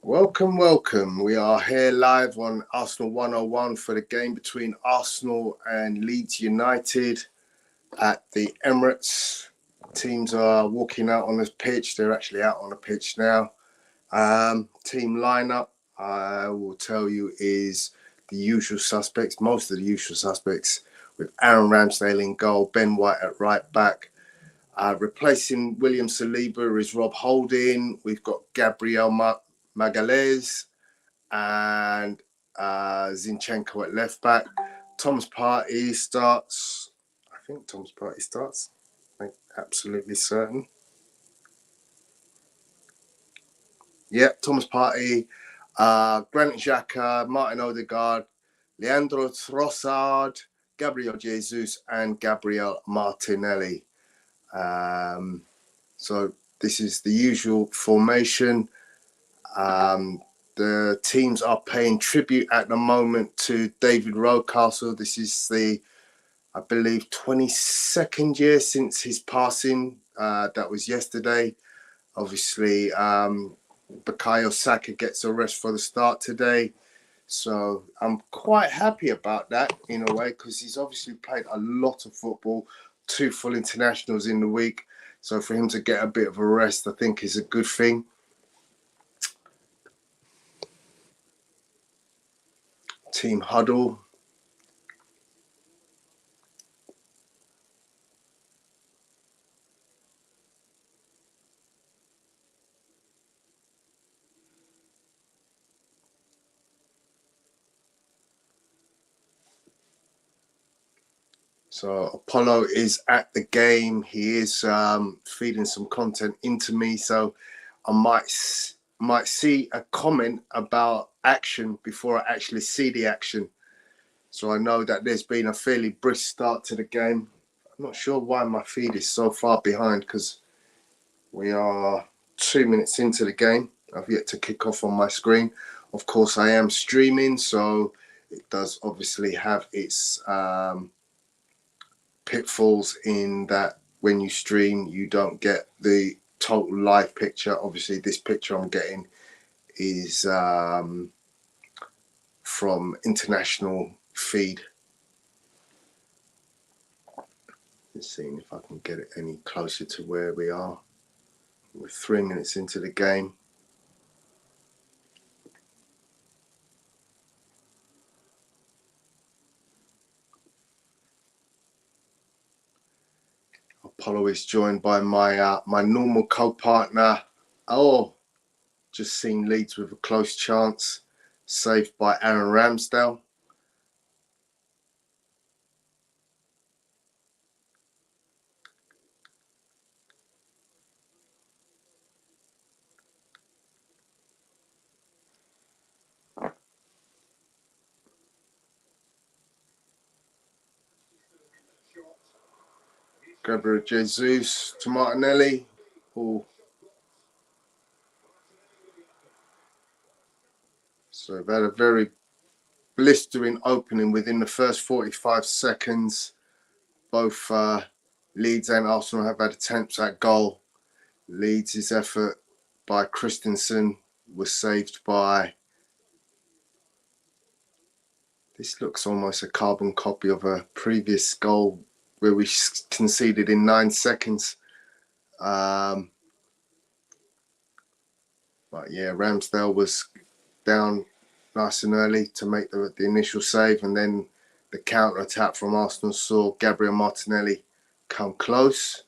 Welcome, welcome. We are here live on Arsenal 101 for the game between Arsenal and Leeds United at the Emirates. Teams are walking out on the pitch. They're actually out on the pitch now. Team lineup, I will tell you, is the usual suspects, most of the usual suspects, with Aaron Ramsdale in goal, Ben White at right back. Replacing William Saliba is Rob Holding. We've got Gabriel Magalhaes and Zinchenko at left back. Thomas Partey starts. I think Thomas Partey starts. I'm absolutely certain. Yep, Thomas Partey, Granit Xhaka, Martin Odegaard, Leandro Trossard, Gabriel Jesus, and Gabriel Martinelli. So this is the usual formation. The teams are paying tribute at the moment to David Rocastle. This is the, I believe, 22nd year since his passing. That was yesterday. Obviously, Bukayo Saka gets a rest for the start today. So I'm quite happy about that in a way, because he's obviously played a lot of football, 2 full internationals in the week. So for him to get a bit of a rest, I think is a good thing. Team huddle. So Apollo is at the game. He is feeding some content into me. So I might see a comment about action before I actually see the action. So I know that there's been a fairly brisk start to the game. I'm not sure why my feed is so far behind, because we are 2 minutes into the game. I've yet to kick off on my screen. Of course, I am streaming, so it does obviously have its pitfalls in that when you stream, you don't get the total live picture. Obviously, this picture I'm getting is from international feed. Let's see if I can get it any closer to where we are. We're 3 minutes into the game. Apollo is joined by my normal co-partner. Oh, just seen Leeds with a close chance, saved by Aaron Ramsdale. Gabriel Jesus to Martinelli. Oh. So we've had a very blistering opening within the first 45 seconds. Both Leeds and Arsenal have had attempts at goal. Leeds' effort by Christensen was saved by... This looks almost a carbon copy of a previous goal where we conceded in 9 seconds. But yeah, Ramsdale was down nice and early to make the initial save, and then the counter attack from Arsenal saw Gabriel Martinelli come close.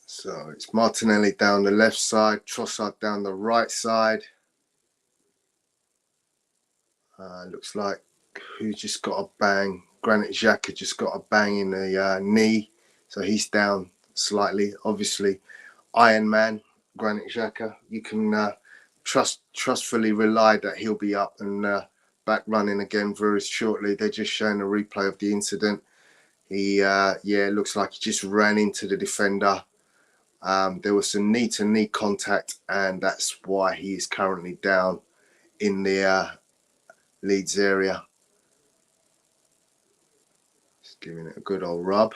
So it's Martinelli down the left side, Trossard down the right side. Looks like who just got a bang? Granit Xhaka just got a bang in the knee, so he's down slightly. Obviously, Iron Man, Granit Xhaka. You can trustfully rely that he'll be up and back running again very shortly. They're just showing a replay of the incident. He, yeah, looks like he just ran into the defender. There was some knee-to-knee contact, and that's why he is currently down in the Leeds area. Just giving it a good old rub.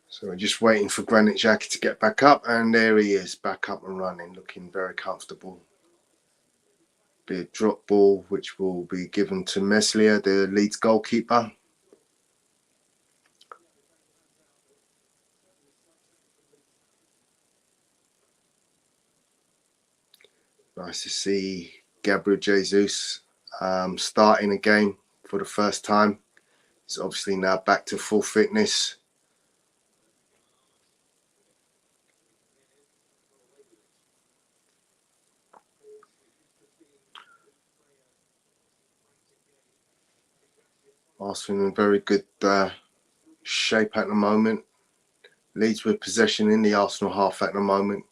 So we're just waiting for Granit Xhaka to get back up, and there he is, back up and running, looking very comfortable. Be a drop ball, which will be given to Meslier, the Leeds goalkeeper. Nice to see Gabriel Jesus starting again for the first time. He's obviously now back to full fitness. Arsenal in very good shape at the moment. Leeds with possession in the Arsenal half at the moment.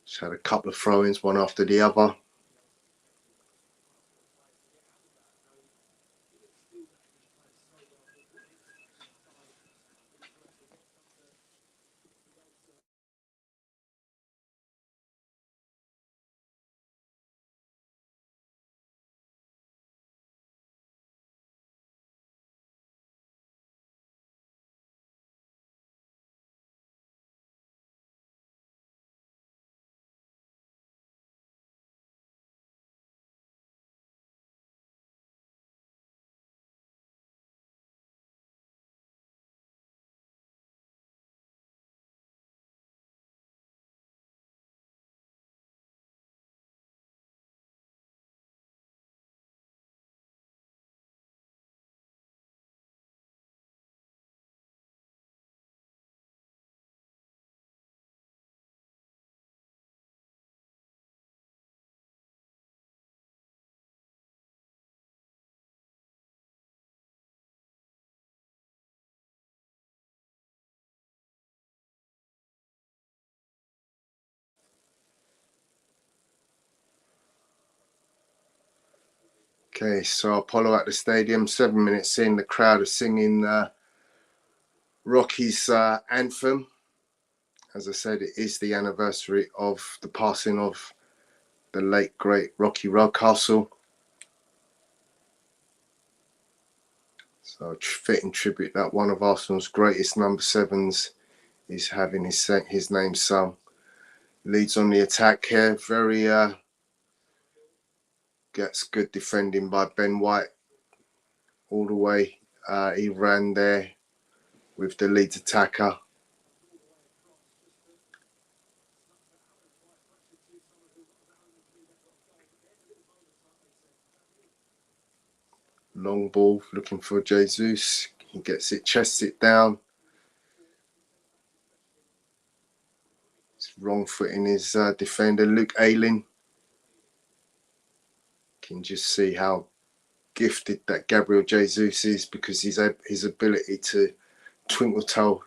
Just had a couple of throw-ins, one after the other. Okay, so Apollo at the stadium, 7 minutes in, the crowd are singing Rocky's anthem. As I said, it is the anniversary of the passing of the late, great Rocky Rocastle. So fitting tribute that one of Arsenal's greatest number 7s is having his name sung. Leeds on the attack here, very gets good defending by Ben White all the way. He ran there with the Leeds attacker. Long ball looking for Jesus. He gets it, chests it down. It's wrong foot in his defender, Luke Ayling. Can just see how gifted that Gabriel Jesus is, because his ability to twinkle toe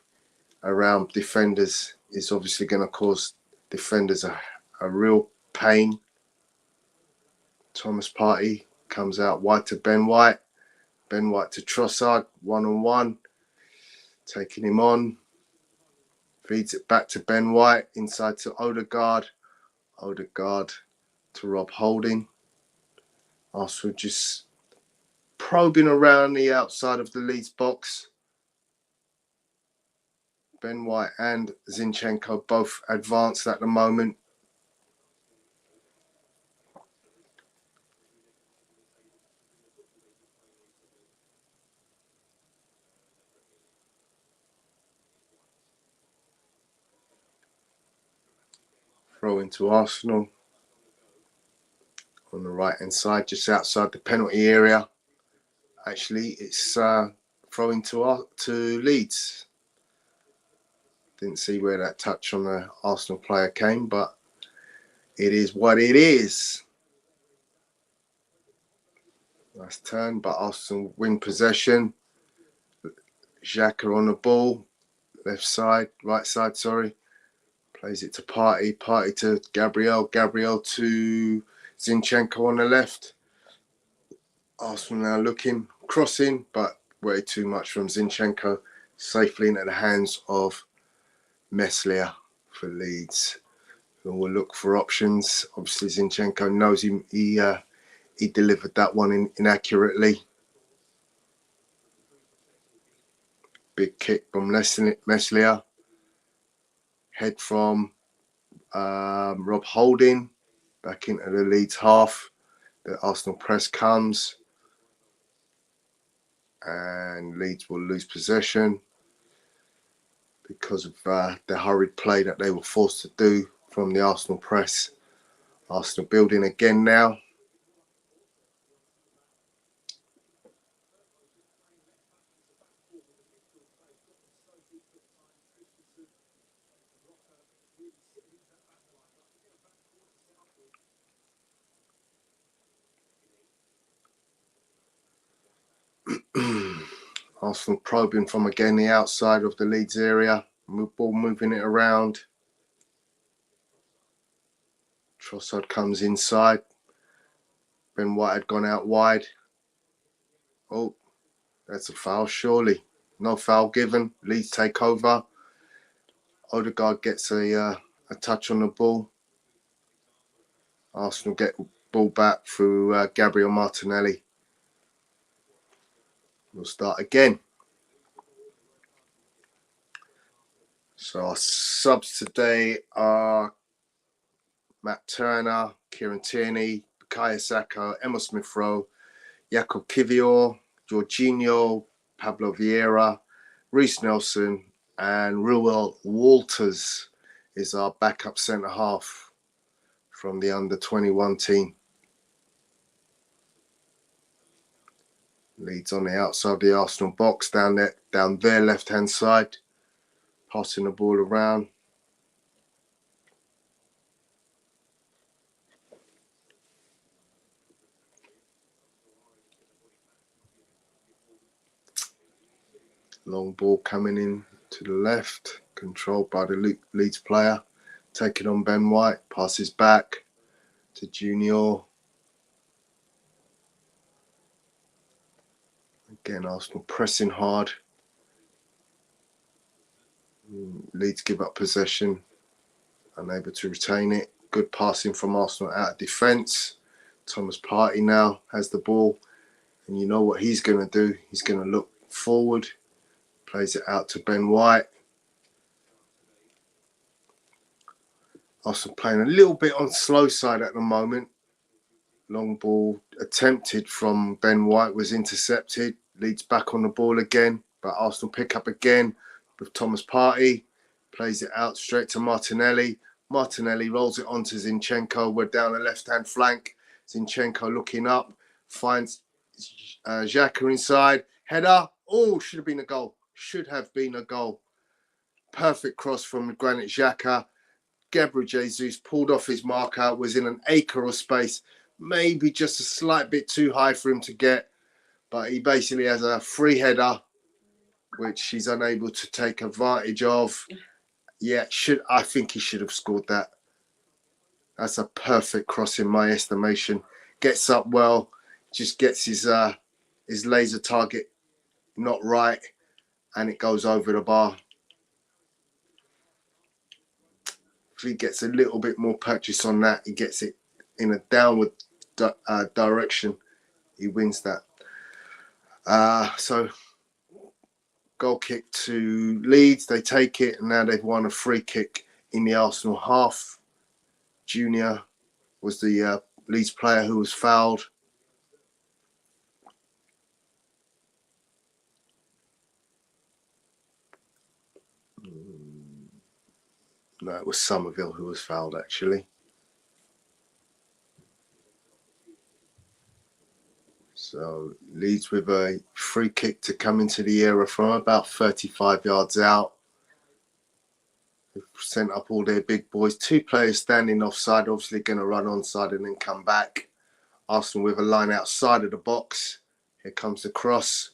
around defenders is obviously going to cause defenders a real pain. Thomas Partey comes out wide to Ben White. Ben White to Trossard, one-on-one. Taking him on. Feeds it back to Ben White, inside to Odegaard. Odegaard to Rob Holding. Arsenal just probing around the outside of the Leeds box. Ben White and Zinchenko both advanced at the moment. Throw into Arsenal on the right hand side, just outside the penalty area. Actually, it's throwing to Leeds. Didn't see where that touch on the Arsenal player came, but it is what it is. Nice turn, but Arsenal win possession. Xhaka on the ball, left side, right side, sorry. Plays it to Partey, Partey to Gabriel, Gabriel to Zinchenko on the left. Arsenal now looking, crossing, but way too much from Zinchenko. Safely into the hands of Meslier for Leeds, who will look for options. Obviously, Zinchenko knows he delivered that one inaccurately. Big kick from Meslier. Head from Rob Holding back into the Leeds half. The Arsenal press comes and Leeds will lose possession because of the hurried play that they were forced to do from the Arsenal press. Arsenal building again now. Arsenal probing from again the outside of the Leeds area. Ball moving it around. Trossard comes inside. Ben White had gone out wide. Oh, that's a foul, surely. No foul given. Leeds take over. Odegaard gets a touch on the ball. Arsenal get ball back through Gabriel Martinelli. We'll start again. So our subs today are Matt Turner, Kieran Tierney, Bukayo Saka, Emma Smith-Rowe, Jakob Kivior, Jorginho, Pablo Vieira, Reece Nelson, and Ruel Walters is our backup centre-half from the under-21 team. Leeds on the outside of the Arsenal box, down their left-hand side, passing the ball around. Long ball coming in to the left, controlled by the Leeds player. Taking on Ben White, passes back to Junior. Again, Arsenal pressing hard. Leeds give up possession, unable to retain it. Good passing from Arsenal out of defence. Thomas Partey now has the ball, and you know what he's going to do. He's going to look forward, plays it out to Ben White. Arsenal playing a little bit on slow side at the moment. Long ball attempted from Ben White was intercepted. Leeds back on the ball again, but Arsenal pick up again with Thomas Partey. Plays it out straight to Martinelli. Martinelli rolls it onto Zinchenko. We're down the left-hand flank. Zinchenko looking up, finds Xhaka inside. Header. Oh, should have been a goal. Should have been a goal. Perfect cross from Granit Xhaka. Gabriel Jesus pulled off his marker, was in an acre of space, maybe just a slight bit too high for him to get, but he basically has a free header, which he's unable to take advantage of. Yeah, I think he should have scored that. That's a perfect cross in my estimation. Gets up well, just gets his laser target not right, and it goes over the bar. If he gets a little bit more purchase on that, he gets it in a downward direction, he wins that. So goal kick to Leeds, they take it, and now they've won a free kick in the Arsenal half. Junior was the Leeds player who was fouled. No, it was Somerville who was fouled, actually. So Leeds with a free kick to come into the area from about 35 yards out. sent up all their big boys. 2 players standing offside, obviously going to run onside and then come back. Arsenal with a line outside of the box. Here comes the cross.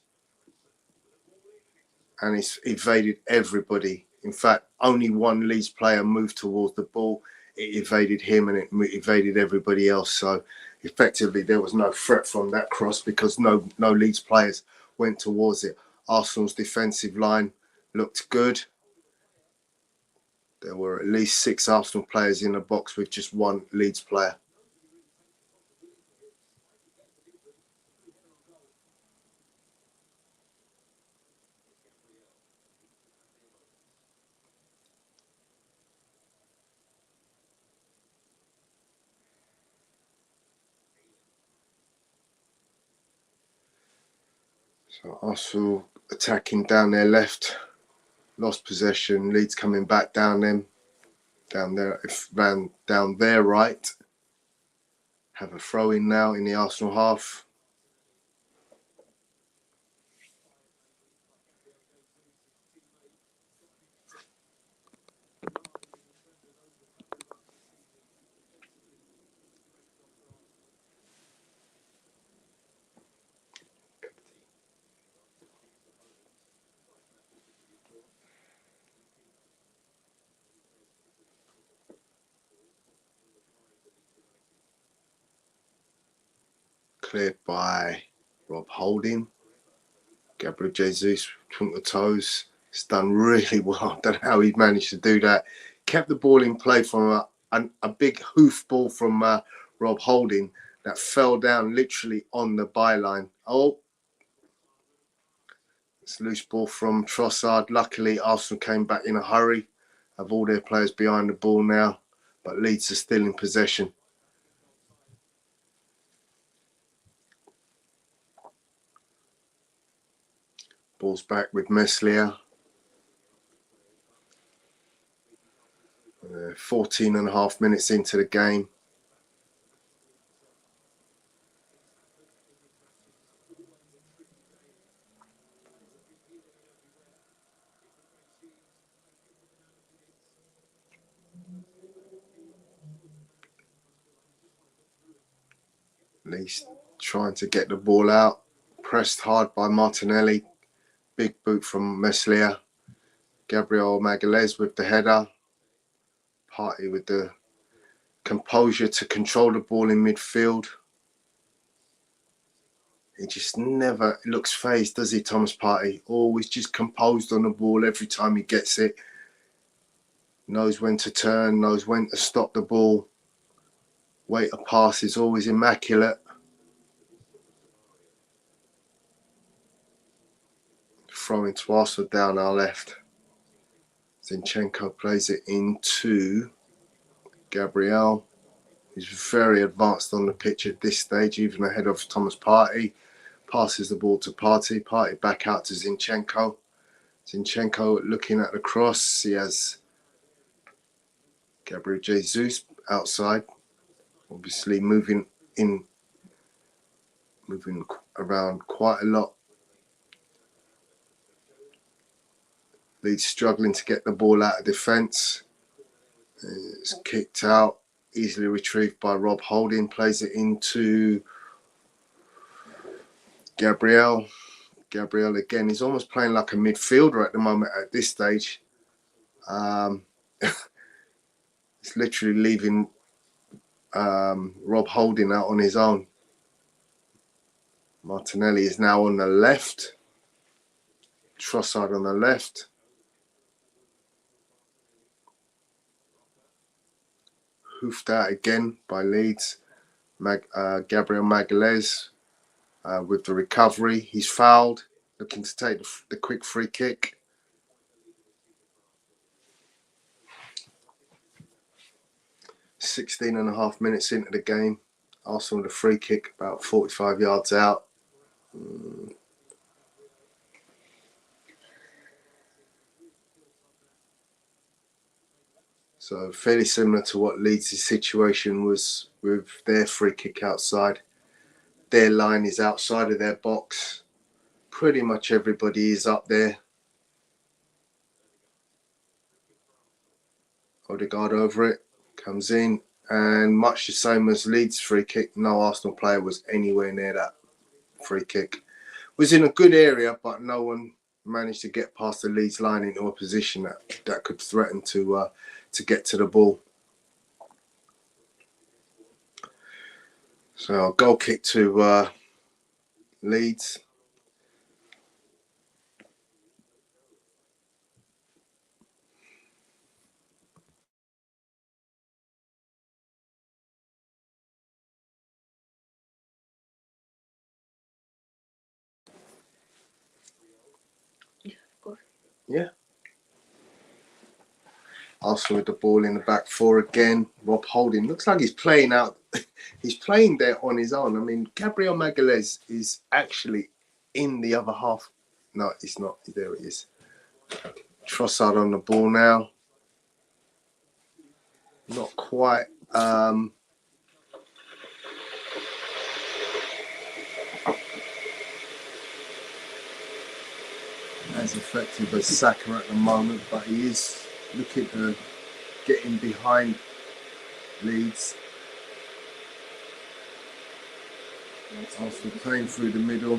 And it's evaded everybody. In fact, only one Leeds player moved towards the ball. It evaded him and it evaded everybody else. So effectively, there was no threat from that cross because no Leeds players went towards it. Arsenal's defensive line looked good. There were at least 6 Arsenal players in the box with just 1 Leeds player. So Arsenal attacking down their left, lost possession. Leeds coming back down them, down their right. Have a throw in now in the Arsenal half. Cleared by Rob Holding. Gabriel Jesus, twinkle toes. It's done really well. I don't know how he managed to do that. Kept the ball in play from a big hoof ball from Rob Holding that fell down literally on the byline. Oh, it's a loose ball from Trossard. Luckily, Arsenal came back in a hurry. Have all their players behind the ball now, but Leeds are still in possession. Ball's back with Meslier. 14 and a half minutes into the game. Leeds trying to get the ball out. Pressed hard by Martinelli. Big boot from Meslier. Gabriel Magalhaes with the header. Partey with the composure to control the ball in midfield. He just never looks phased, does he, Thomas Partey? Always just composed on the ball every time he gets it. Knows when to turn, knows when to stop the ball. Weight of pass is always immaculate. Throwing to Arsenal down our left. Zinchenko plays it into Gabriel. He's very advanced on the pitch at this stage, even ahead of Thomas Partey. Passes the ball to Partey. Partey back out to Zinchenko. Zinchenko looking at the cross. He has Gabriel Jesus outside. Obviously moving around quite a lot. Leeds struggling to get the ball out of defence. It's kicked out. Easily retrieved by Rob Holding. Plays it into Gabriel. Gabriel again. He's almost playing like a midfielder at the moment at this stage. It's literally leaving Rob Holding out on his own. Martinelli is now on the left. Trossard on the left. Hoofed out again by Leeds. Gabriel Magalhaes with the recovery. He's fouled, looking to take the quick free kick. "16 and a half minutes into the game. Arsenal with a free kick about 45 yards out. So fairly similar to what Leeds' situation was with their free kick outside. Their line is outside of their box. Pretty much everybody is up there. Odegaard over it, comes in, and much the same as Leeds' free kick, no Arsenal player was anywhere near that free kick. Was in a good area, but no one managed to get past the Leeds line into a position that could threaten to get to the ball. So goal kick to Leeds. Yeah. Arsenal with the ball in the back four again. Rob Holding looks like he's playing out. He's playing there on his own. I mean, Gabriel Magalhaes is actually in the other half. No, it's not. There it is. Trossard on the ball now. Not quite. As effective as Saka at the moment, but he is looking to get in behind Leeds. Arsenal playing through the middle.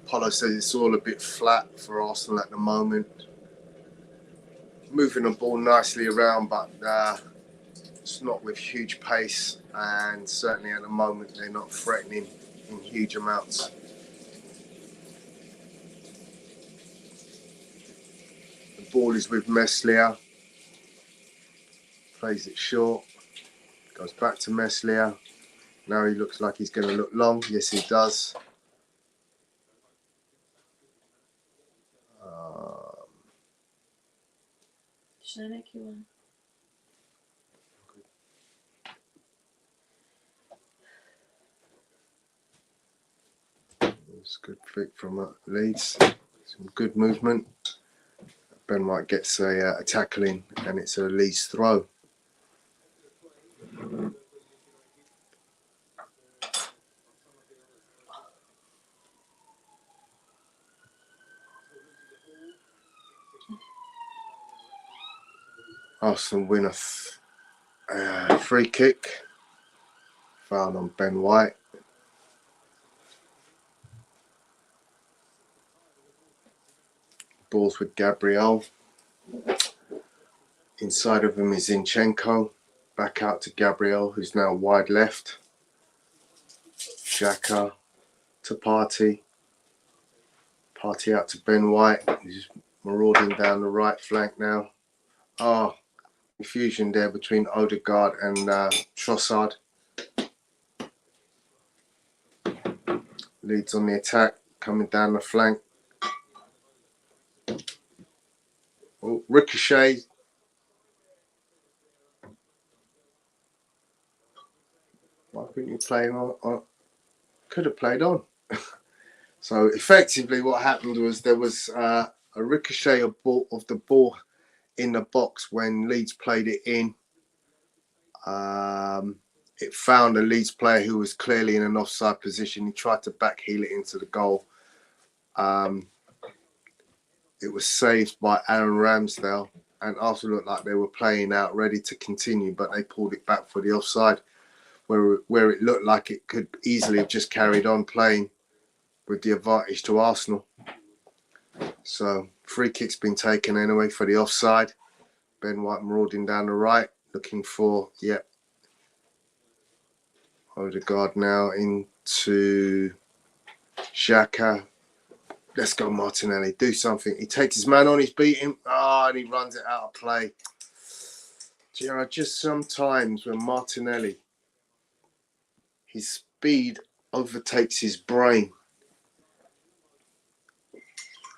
Paulo says it's all a bit flat for Arsenal at the moment. Moving the ball nicely around, but it's not with huge pace, and certainly at the moment they're not threatening in huge amounts. The ball is with Meslier. Plays it short. Goes back to Meslier. Now he looks like he's going to look long. Yes, he does. Should I make you one? It's a good flick from Leeds. Some good movement. Ben White gets a tackle in, and it's a Leeds throw. Arsenal win a free kick. Foul on Ben White. Balls with Gabriel. Inside of him is Zinchenko. Back out to Gabriel, who's now wide left. Xhaka to Partey. Partey out to Ben White. He's marauding down the right flank now. Oh, confusion there between Odegaard and Trossard. Leeds on the attack, coming down the flank. Oh, ricochet. Why couldn't you play on? Could have played on. So effectively what happened was there was a ricochet of the ball in the box when Leeds played it in. It found a Leeds player who was clearly in an offside position. He tried to backheel it into the goal. It was saved by Aaron Ramsdale, and Arsenal looked like they were playing out ready to continue, but they pulled it back for the offside, where it looked like it could easily have just carried on playing with the advantage to Arsenal. So free kick's been taken anyway for the offside. Ben White marauding down the right, looking for, Odegaard now into Xhaka. Let's go Martinelli, do something. He takes his man on, he's beating. And he runs it out of play. You know, just sometimes when Martinelli His speed overtakes his brain.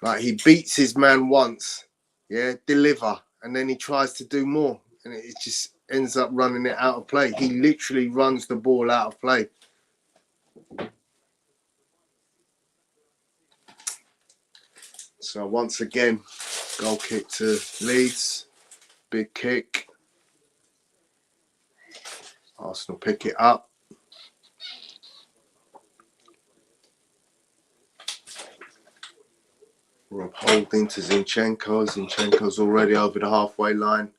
Like, he beats his man once, yeah, deliver, and then he tries to do more, and it just ends up running it out of play. He literally runs the ball out of play. So once again, goal kick to Leeds. Big kick. Arsenal pick it up. Rob Holding to Zinchenko. Zinchenko's already over the halfway line.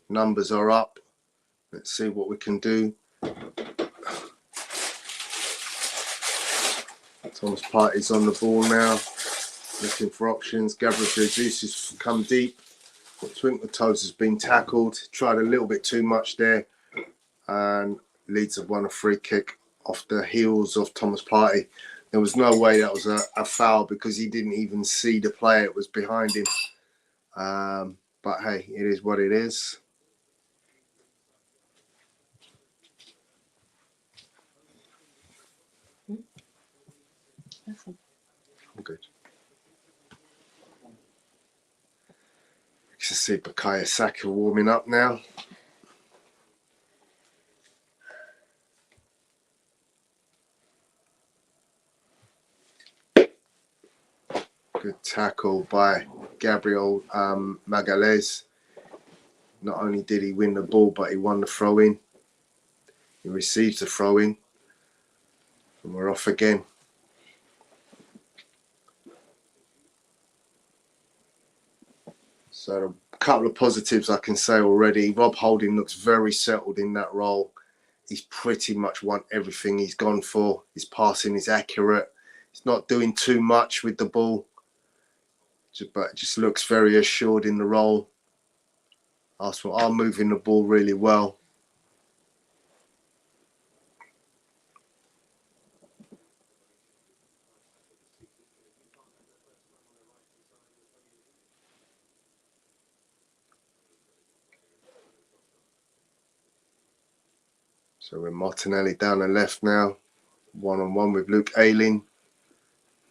Numbers are up. Let's see what we can do. Thomas Partey's on the ball now, looking for options. Gabriel Jesus has come deep. Twinkle Toes has been tackled. Tried a little bit too much there. And Leeds have won a free kick off the heels of Thomas Partey. There was no way that was a foul because he didn't even see the player that was behind him. But hey, it is what it is. I'm good. You can see Bukayo Saka warming up now. Good tackle by Gabriel Magalhaes. Not only did he win the ball, but he won the throw-in. He receives the throw-in. And we're off again. So a couple of positives I can say already. Rob Holding looks very settled in that role. He's pretty much won everything he's gone for. His passing is accurate. He's not doing too much with the ball, but just looks very assured in the role. Arsenal are moving the ball really well. So we're Martinelli down the left now. One-on-one with Luke Ayling.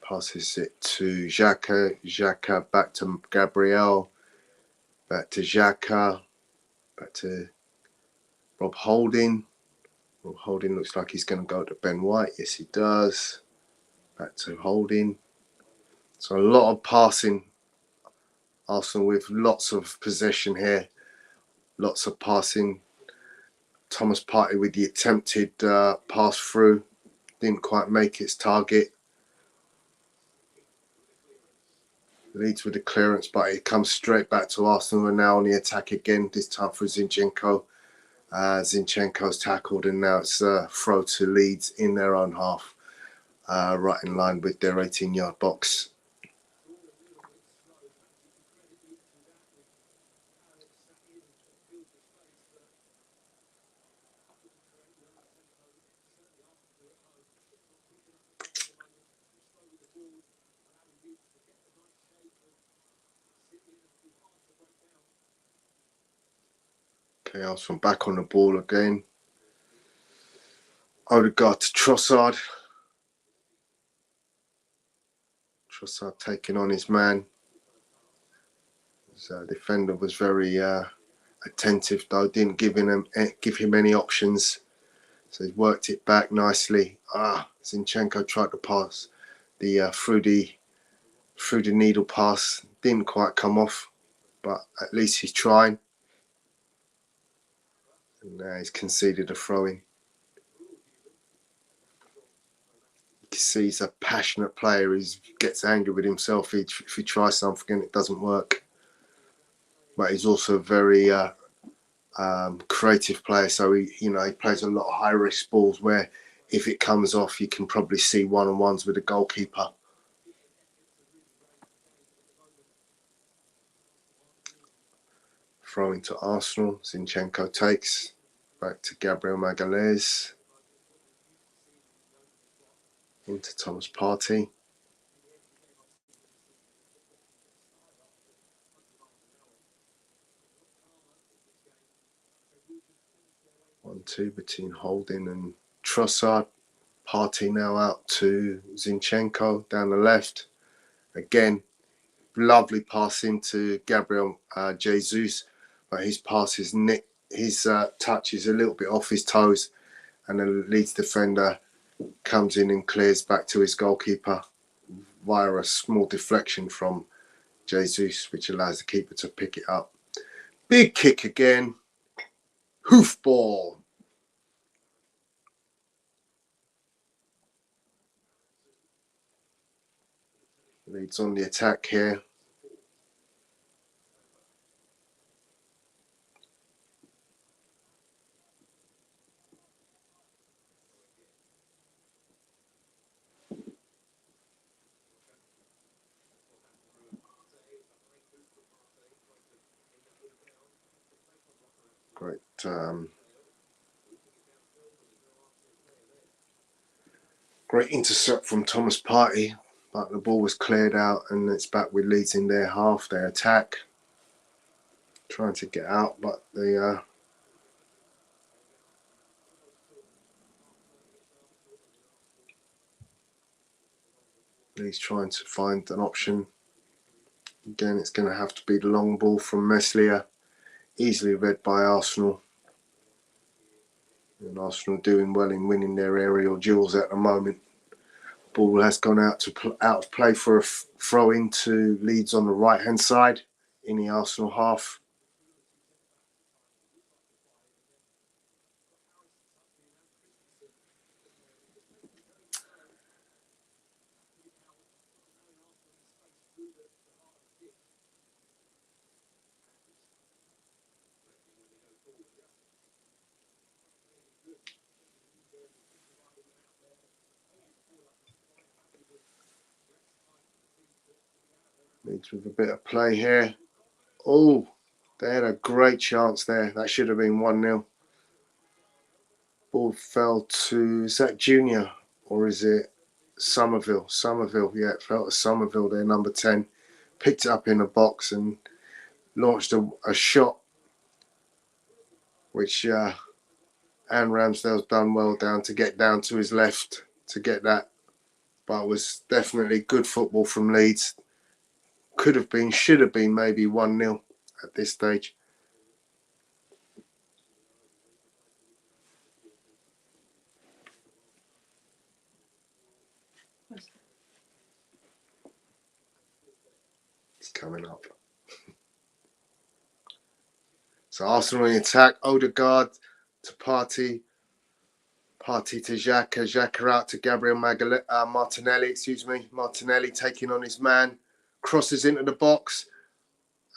Passes it to Xhaka. Xhaka back to Gabriel. Back to Xhaka. Back to Rob Holding. Rob Holding looks like he's going to go to Ben White. Yes, he does. Back to Holding. So a lot of passing. Arsenal with lots of possession here. Lots of passing. Thomas Partey with the attempted pass through. Didn't quite make its target. Leeds with the clearance, but it comes straight back to Arsenal and now on the attack again, this time for Zinchenko. Zinchenko's tackled and now it's a throw to Leeds in their own half, right in line with their 18-yard box. Okay, Arsenal back on the ball again. Odegaard to Trossard. Trossard taking on his man. So defender was very attentive though, didn't give him any options. So he worked it back nicely. Zinchenko tried to pass the through the needle pass. Didn't quite come off, but at least he's trying. And now he's conceded a throw-in. You can see he's a passionate player. He gets angry with himself if he tries something and it doesn't work. But he's also a very creative player. So he plays a lot of high-risk balls where if it comes off, you can probably see one-on-ones with the goalkeeper. Throwing to Arsenal. Zinchenko takes. Back to Gabriel Magalhaes. Into Thomas Partey. One-two between Holding and Trossard. Partey now out to Zinchenko down the left. Again, lovely pass into Gabriel Jesus, but his pass is his touch is a little bit off his toes, and the Leeds defender comes in and clears back to his goalkeeper via a small deflection from Jesus, which allows the keeper to pick it up. Big kick again. Hoofball. Leeds on the attack here. Great great intercept from Thomas Partey, but the ball was cleared out and it's back with Leeds in their half, their attack. Trying to get out, but the Leeds trying to find an option. Again, it's going to have to be the long ball from Meslier, easily read by Arsenal. And Arsenal doing well in winning their aerial duels at the moment. Ball has gone out of play for a throw into Leeds on the right hand side in the Arsenal half. Leeds with a bit of play here. Oh, they had a great chance there. That should have been 1-0. Ball fell to, is that Junior or is it Somerville? Somerville, yeah, it fell to Somerville there, number 10. Picked it up in the box and launched a shot, which Aaron Ramsdale's done well down to get down to his left to get that. But it was definitely good football from Leeds. Could have been, should have been maybe 1-0 at this stage. It's coming up. So Arsenal in the attack. Odegaard to Partey. Partey to Xhaka. Xhaka out to Gabriel Martinelli. Martinelli taking on his man. Crosses into the box.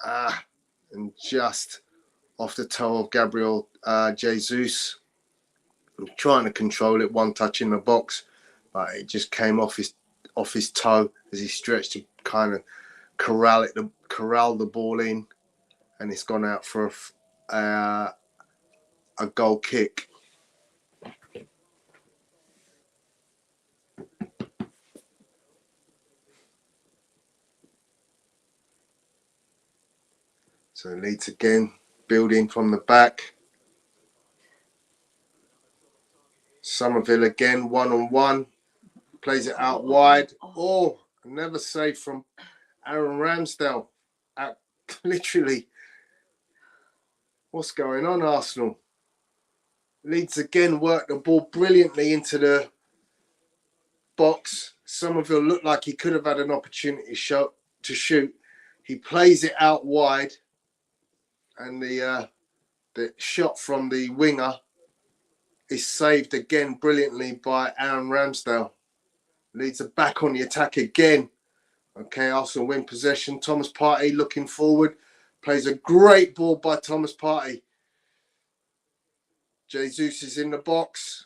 And just off the toe of Gabriel Jesus. Trying to control it. One touch in the box. But it just came off his toe as he stretched to kind of corral the ball in. And it's gone out for a goal kick. So Leeds again, building from the back. Somerville again, 1-on-1. Plays it out wide. Oh, another save from Aaron Ramsdale. Literally, what's going on, Arsenal? Leeds again worked the ball brilliantly into the box. Somerville looked like he could have had an opportunity to shoot. He plays it out wide. And the shot from the winger is saved again brilliantly by Aaron Ramsdale. Leeds are back on the attack again. Okay, Arsenal win possession. Thomas Partey looking forward. Plays a great ball by Thomas Partey. Jesus is in the box.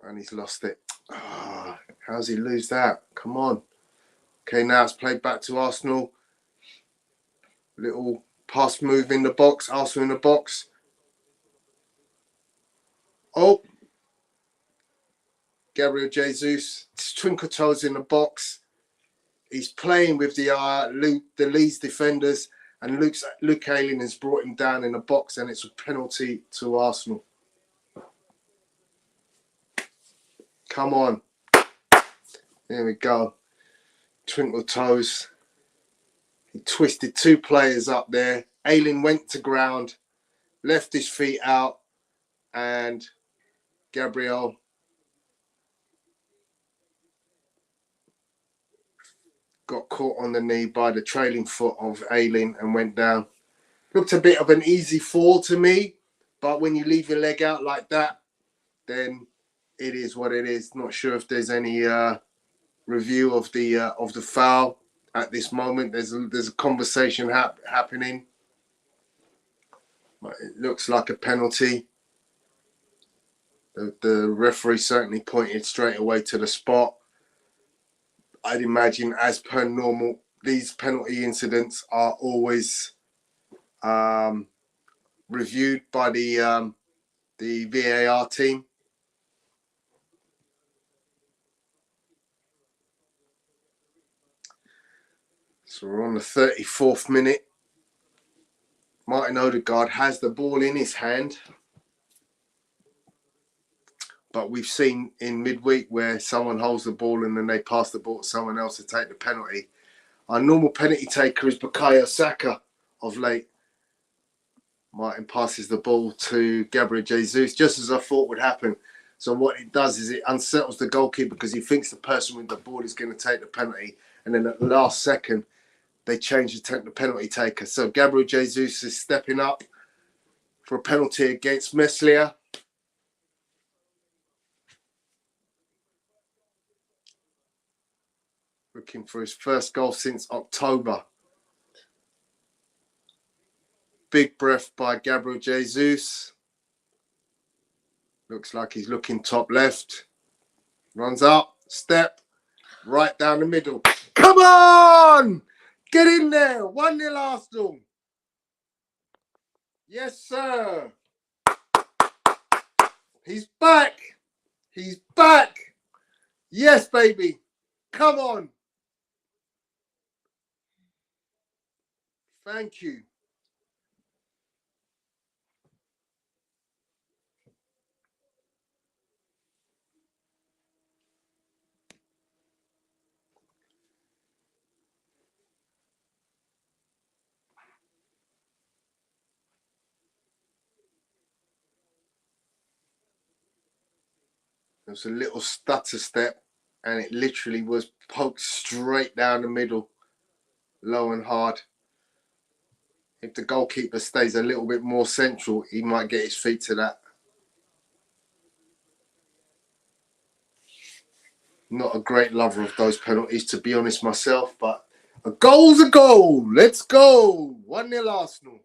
And he's lost it. How's he lose that? Come on. Okay, now it's played back to Arsenal. Little pass move in the box. Arsenal in the box. Oh. Gabriel Jesus. Twinkle toes in the box. He's playing with the Leeds defenders. And Luke Ayling has brought him down in the box. And it's a penalty to Arsenal. Come on. There we go. Twinkle toes. He twisted two players up there. Ayling went to ground, left his feet out, and Gabriel got caught on the knee by the trailing foot of Ayling and went down. Looked a bit of an easy fall to me, but when you leave your leg out like that, then it is what it is. Not sure if there's any review of the foul at this moment. There's a conversation happening. It looks like a penalty. The referee certainly pointed straight away to the spot. I'd imagine, as per normal, these penalty incidents are always reviewed by the VAR team. So we're on the 34th minute. Martin Odegaard has the ball in his hand. But we've seen in midweek where someone holds the ball and then they pass the ball to someone else to take the penalty. Our normal penalty taker is Bukayo Saka of late. Martin passes the ball to Gabriel Jesus, just as I thought would happen. So what it does is it unsettles the goalkeeper because he thinks the person with the ball is going to take the penalty. And then at the last second, they change the penalty taker. So Gabriel Jesus is stepping up for a penalty against Meslier. Looking for his first goal since October. Big breath by Gabriel Jesus. Looks like he's looking top left. Runs up, step, right down the middle. Come on! Get in there. 1-0 Arsenal. Yes, sir. He's back. He's back. Yes, baby. Come on. Thank you. There was a little stutter step and it literally was poked straight down the middle, low and hard. If the goalkeeper stays a little bit more central, he might get his feet to that. Not a great lover of those penalties, to be honest myself, but a goal's a goal. Let's go. 1-0 Arsenal.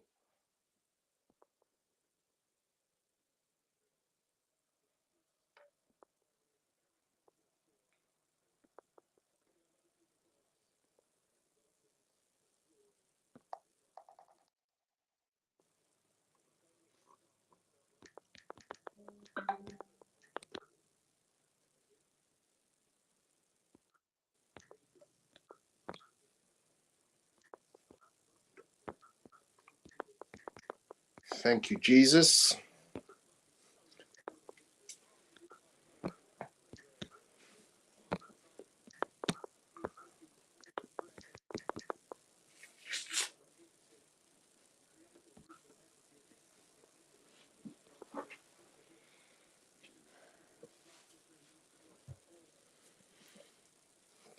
Thank you, Jesus.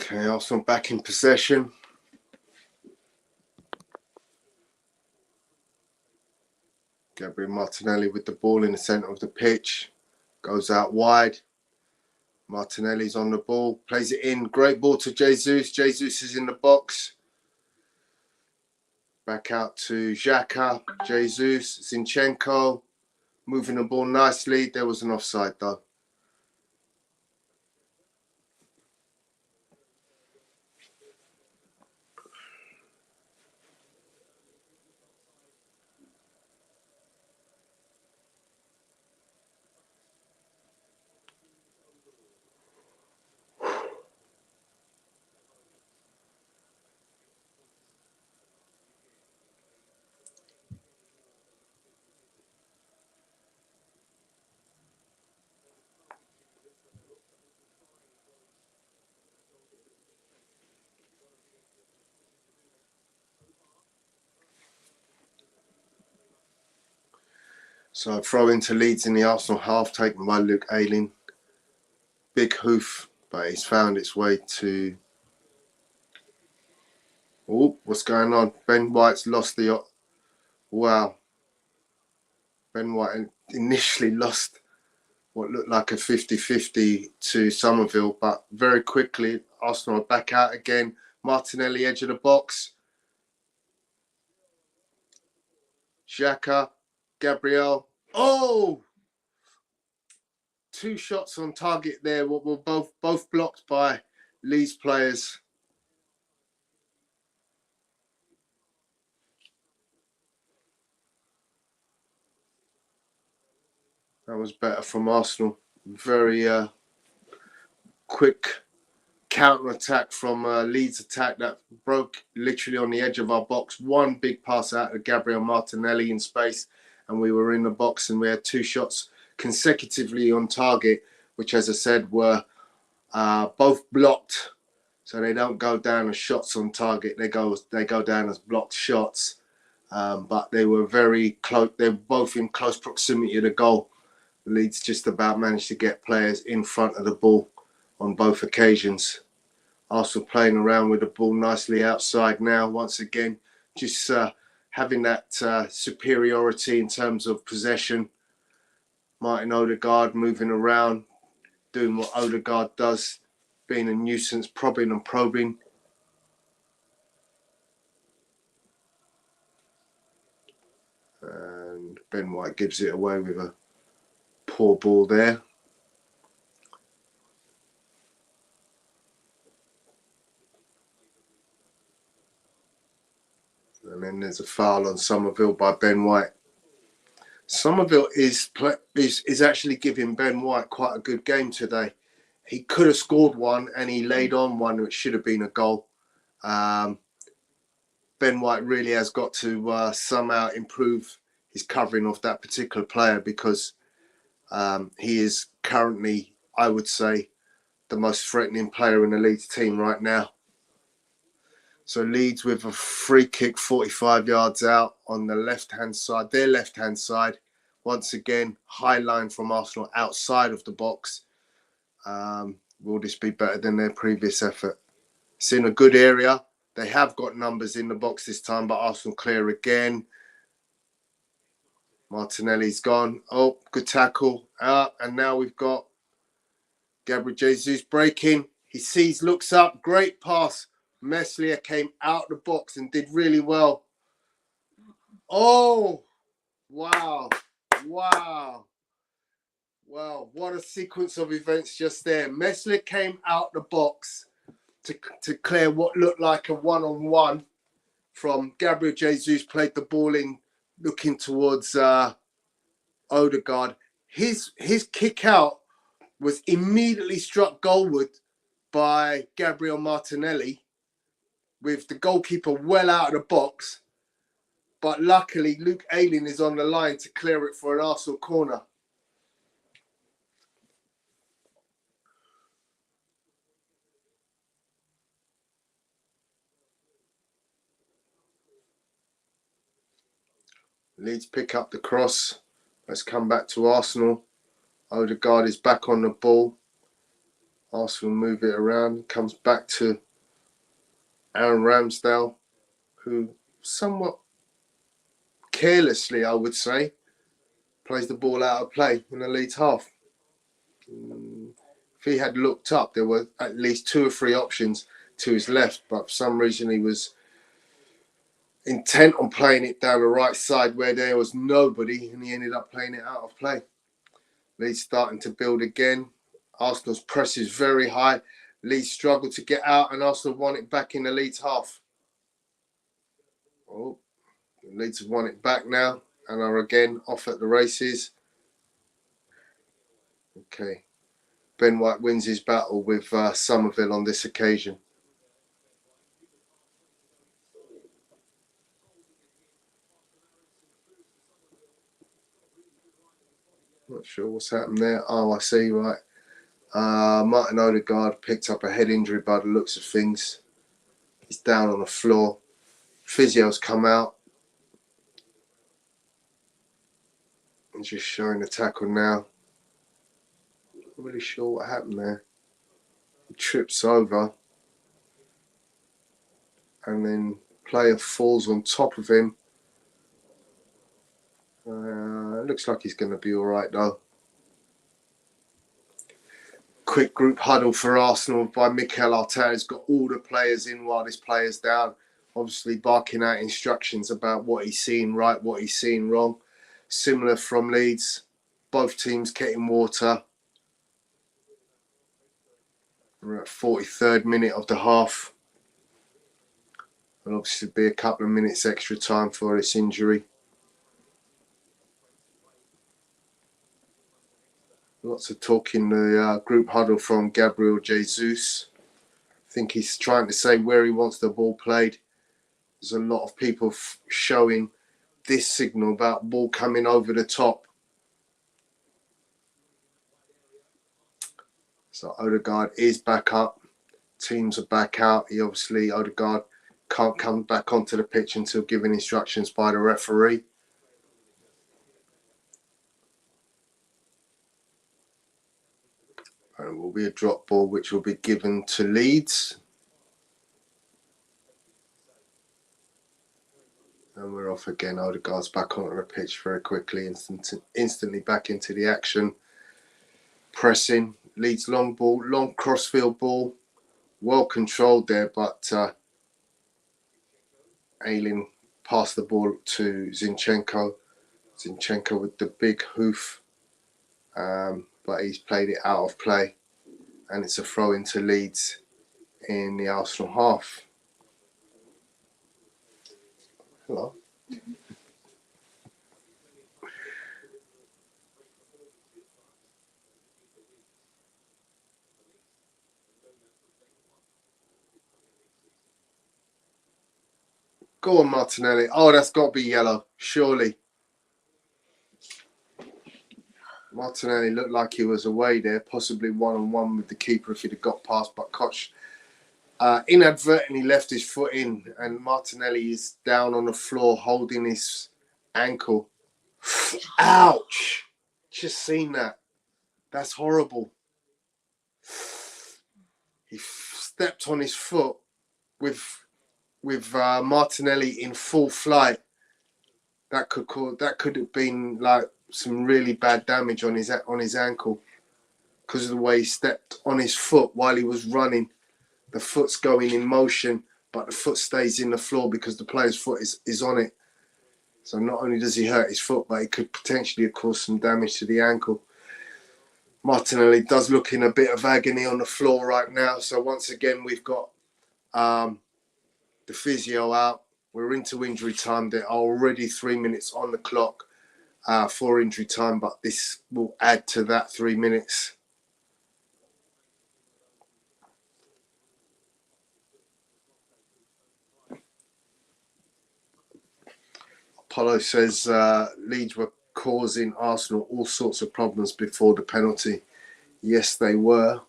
Okay, Arsenal back in possession. Gabriel Martinelli with the ball in the centre of the pitch. Goes out wide. Martinelli's on the ball. Plays it in. Great ball to Jesus. Jesus is in the box. Back out to Xhaka. Jesus. Zinchenko. Moving the ball nicely. There was an offside though. So throw into Leeds in the Arsenal half, taken by Luke Ayling. Big hoof, but it's found its way to... Oh, what's going on? Ben White's lost the... Wow. Ben White initially lost what looked like a 50-50 to Somerville, but very quickly Arsenal are back out again. Martinelli, edge of the box. Xhaka, Gabriel. Oh! 2 shots on target there, what were both blocked by Leeds players. That was better from Arsenal. Very quick counter-attack from Leeds attack that broke literally on the edge of our box. One big pass out to Gabriel Martinelli in space, and we were in the box, and we had 2 shots consecutively on target, which, as I said, were both blocked. So they don't go down as shots on target. They go down as blocked shots. But they were very close. They were both in close proximity to the goal. Leeds just about managed to get players in front of the ball on both occasions. Arsenal playing around with the ball nicely outside now. Once again, just having that superiority in terms of possession. Martin Odegaard moving around, doing what Odegaard does, being a nuisance, probbing and probing. And Ben White gives it away with a poor ball there. And then there's a foul on Somerville by Ben White. Somerville is actually giving Ben White quite a good game today. He could have scored one, and he laid on one which should have been a goal. Ben White really has got to somehow improve his covering of that particular player, because he is currently, I would say, the most threatening player in the Leeds team right now. So Leeds with a free kick 45 yards out on the left-hand side, their left-hand side. Once again, high line from Arsenal outside of the box. Will this be better than their previous effort? It's in a good area. They have got numbers in the box this time, but Arsenal clear again. Martinelli's gone. Oh, good tackle. And now we've got Gabriel Jesus breaking. He sees, looks up, great pass. Meslier came out the box and did really well. Oh, wow. Wow. Wow, what a sequence of events just there. Meslier came out the box to clear what looked like a one-on-one from Gabriel Jesus, played the ball in, looking towards Odegaard. His kick out was immediately struck goalward by Gabriel Martinelli, with the goalkeeper well out of the box. But luckily, Luke Ayling is on the line to clear it for an Arsenal corner. Leeds pick up the cross. Let's come back to Arsenal. Odegaard is back on the ball. Arsenal move it around. Comes back to Aaron Ramsdale, who somewhat carelessly, I would say, plays the ball out of play in the Leeds half. If he had looked up, there were at least 2 or 3 options to his left, but for some reason he was intent on playing it down the right side where there was nobody, and he ended up playing it out of play. Leeds starting to build again. Arsenal's press is very high. Leeds struggle to get out, and Arsenal want it back in the Leeds half. Oh, Leeds have won it back now and are again off at the races. Okay. Ben White wins his battle with Somerville on this occasion. Not sure what's happened there. Oh, I see, right. Martin Odegaard picked up a head injury by the looks of things. He's down on the floor. Physio's come out. I'm just showing the tackle now. Not really sure what happened there. He trips over, and then player falls on top of him. Looks like he's going to be all right though. Quick group huddle for Arsenal by Mikel Arteta. He's got all the players in while this player's down. Obviously barking out instructions about what he's seeing right, what he's seeing wrong. Similar from Leeds. Both teams getting water. We're at 43rd minute of the half. There'll obviously be a couple of minutes extra time for this injury. Lots of talk in the group huddle from Gabriel Jesus. I think he's trying to say where he wants the ball played. There's a lot of people showing this signal about ball coming over the top. So Odegaard is back up. Teams are back out. Odegaard can't come back onto the pitch until given instructions by the referee. And it will be a drop ball which will be given to Leeds. And we're off again. Odegaard's back onto the pitch very quickly, instantly back into the action. Pressing. Leeds long ball, long crossfield ball. Well controlled there, but Ayling passed the ball to Zinchenko. Zinchenko with the big hoof. But he's played it out of play. And it's a throw into Leeds in the Arsenal half. Hello. Go on, Martinelli. Oh, that's got to be yellow, surely. Martinelli looked like he was away there, possibly one-on-one with the keeper if he'd have got past, but Koch inadvertently left his foot in, and Martinelli is down on the floor holding his ankle. Ouch! Just seen that. That's horrible. He stepped on his foot with Martinelli in full flight. That could have been like some really bad damage on his ankle because of the way he stepped on his foot while he was running. The foot's going in motion, but the foot stays in the floor because the player's foot is on it. So not only does he hurt his foot, but it could potentially cause some damage to the ankle. Martinelli does look in a bit of agony on the floor right now. So once again, we've got the physio out. We're into injury time. There are already 3 minutes on the clock for injury time, but this will add to that 3 minutes. Apollo says Leeds were causing Arsenal all sorts of problems before the penalty. Yes, they were.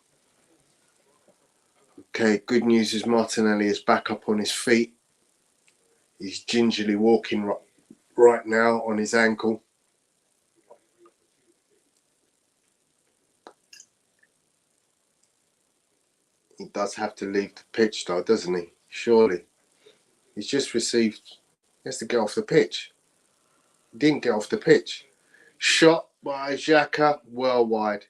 Okay, good news is Martinelli is back up on his feet. He's gingerly walking right now on his ankle. He does have to leave the pitch though, doesn't he? Surely. He's just received... He has to get off the pitch. He didn't get off the pitch. Shot by Xhaka, well wide.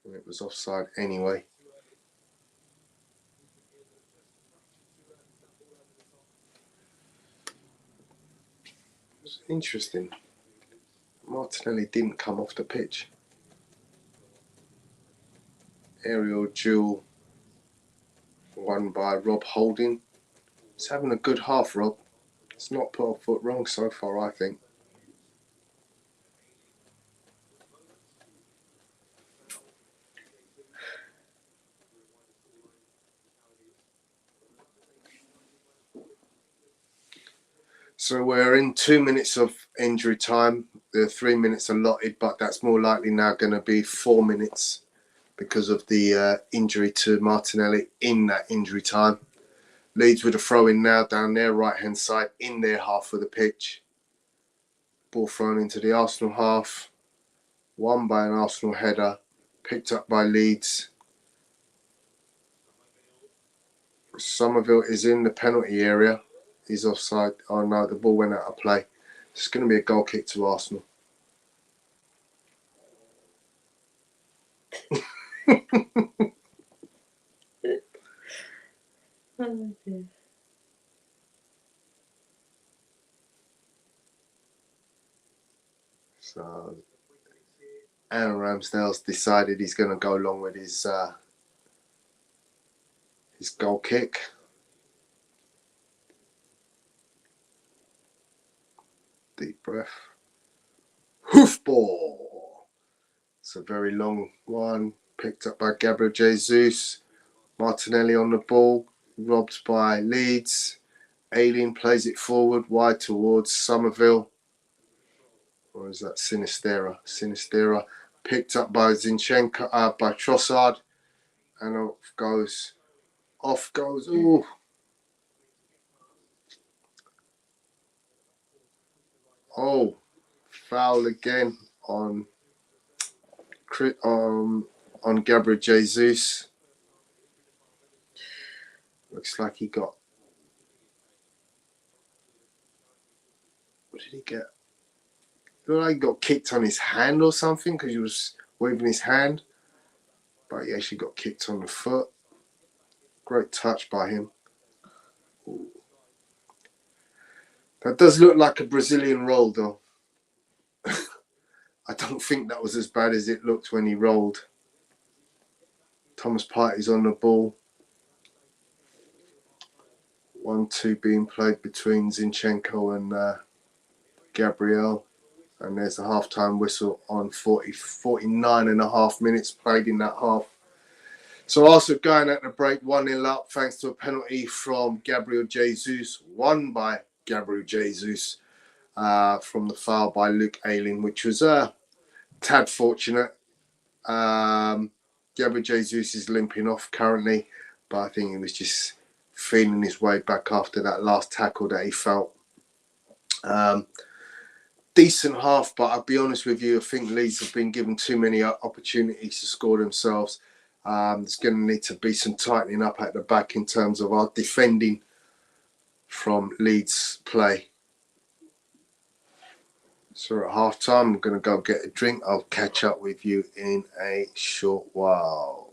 And it was offside anyway. It's interesting. Martinelli didn't come off the pitch. Aerial duel won by Rob Holding. He's having a good half, Rob. It's not put a foot wrong so far, I think. So we're in 2 minutes of injury time. There are 3 minutes allotted, but that's more likely now going to be 4 minutes because of the injury to Martinelli in that injury time. Leeds with a throw-in now down their right-hand side in their half of the pitch. Ball thrown into the Arsenal half. Won by an Arsenal header. Picked up by Leeds. Somerville is in the penalty area. He's offside. Oh no, the ball went out of play. It's going to be a goal kick to Arsenal. Oh, dear. So Aaron Ramsdale's decided he's going to go along with his goal kick. Deep breath. Hoofball. It's a very long one. Picked up by Gabriel Jesus. Martinelli on the ball. Robbed by Leeds. Alien plays it forward, wide towards Somerville. Or is that Sinistera? Sinistera picked up by Zinchenko, by Trossard. And off goes. Ooh. Oh, foul again on Gabriel Jesus. Looks like he got. What did he get? Looked like he got kicked on his hand or something because he was waving his hand. But he actually got kicked on the foot. Great touch by him. Ooh. That does look like a Brazilian roll, though. I don't think that was as bad as it looked when he rolled. Thomas Partey's on the ball. 1-2 being played between Zinchenko and Gabriel. And there's a half-time whistle on 49 and a half minutes played in that half. So also going at the break, 1-0 up thanks to a penalty from Gabriel Jesus. Won by Gabriel Jesus from the foul by Luke Ayling, which was a tad fortunate. Gabriel Jesus is limping off currently, but I think he was just feeling his way back after that last tackle that he felt. Decent half, but I'll be honest with you, I think Leeds have been given too many opportunities to score themselves. There's going to need to be some tightening up at the back in terms of our defending from Leeds play. So at half time, I'm going to go get a drink. I'll catch up with you in a short while.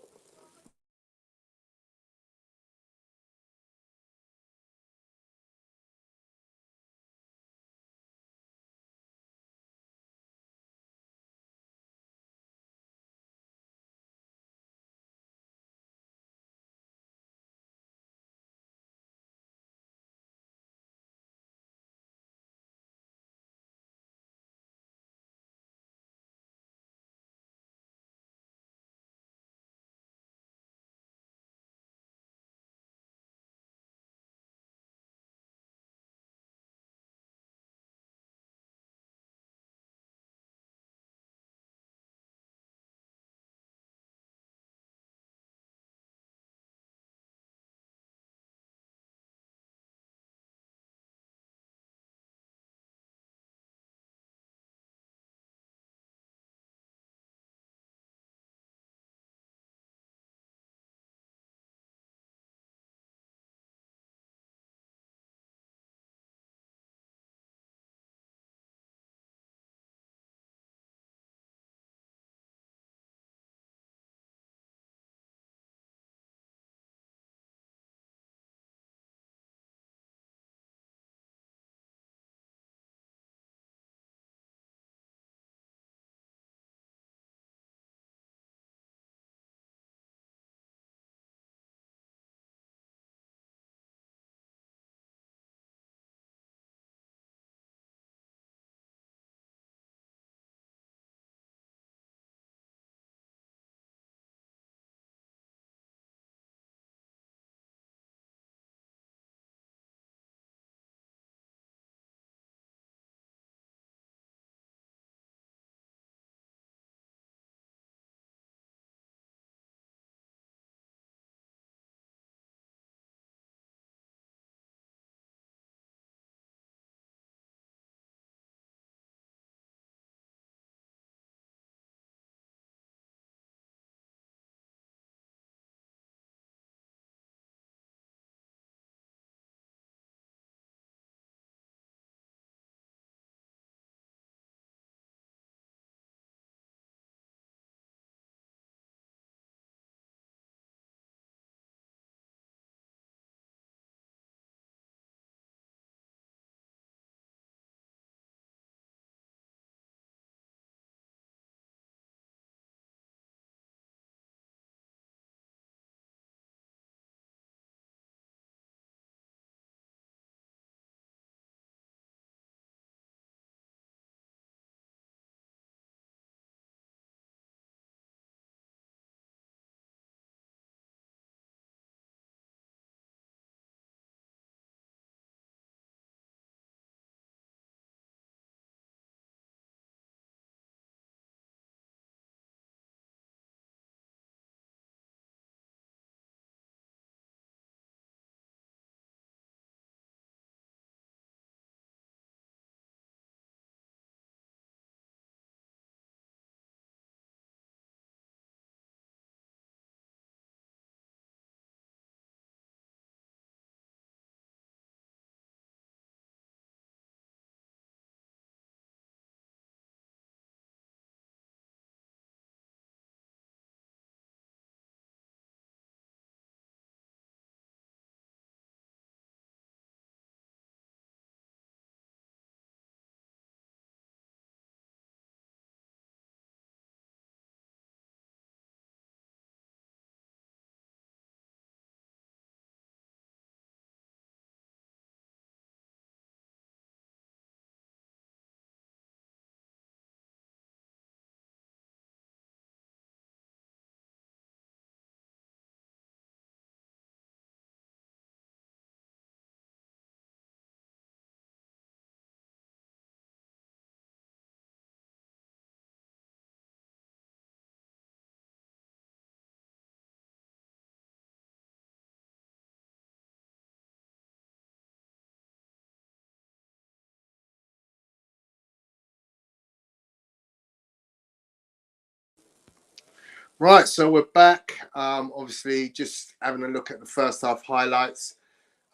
Right, so we're back. Obviously, just having a look at the first half highlights.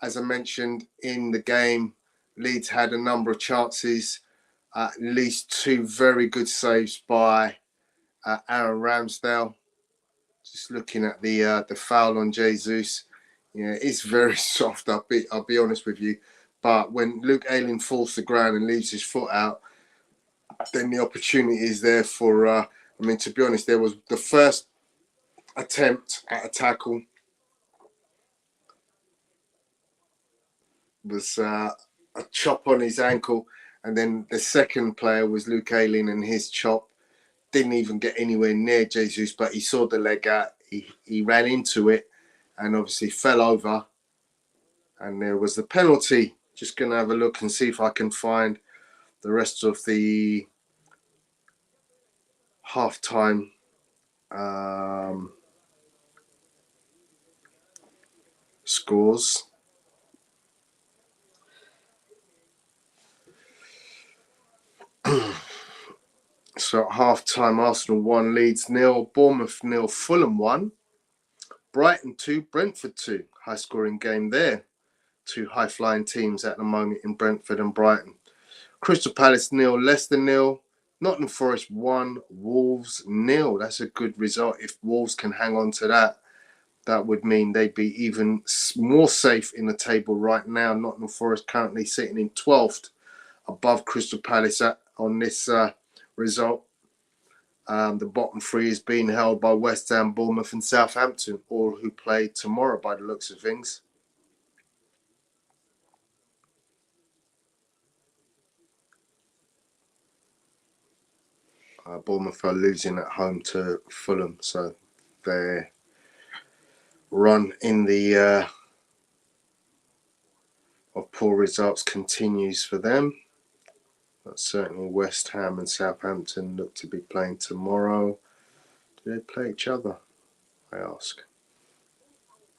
As I mentioned in the game, Leeds had a number of chances, at least two very good saves by Aaron Ramsdale. Just looking at the foul on Jesus, yeah, it's very soft. I'll be honest with you, but when Luke Ayling falls to the ground and leaves his foot out, then the opportunity is there for. I mean, to be honest, there was the first attempt at a tackle was a chop on his ankle, and then the second player was Luke Ayling, and his chop didn't even get anywhere near Jesus, but he saw the leg out, he ran into it, and obviously fell over, and there was the penalty. Just going to have a look and see if I can find the rest of the half-time scores. So at half-time, Arsenal 1, Leeds 0, Bournemouth 0, Fulham 1, Brighton 2, Brentford 2. High-scoring game there. Two high-flying teams at the moment in Brentford and Brighton. Crystal Palace 0, Leicester 0, Nottingham Forest 1, Wolves 0. That's a good result. If Wolves can hang on to that, that would mean they'd be even more safe in the table right now. Nottingham Forest currently sitting in 12th above Crystal Palace on this result. The bottom three is being held by West Ham, Bournemouth and Southampton, all who play tomorrow by the looks of things. Bournemouth are losing at home to Fulham, so their run in the of poor results continues for them. But certainly West Ham and Southampton look to be playing tomorrow. Do they play each other, I ask?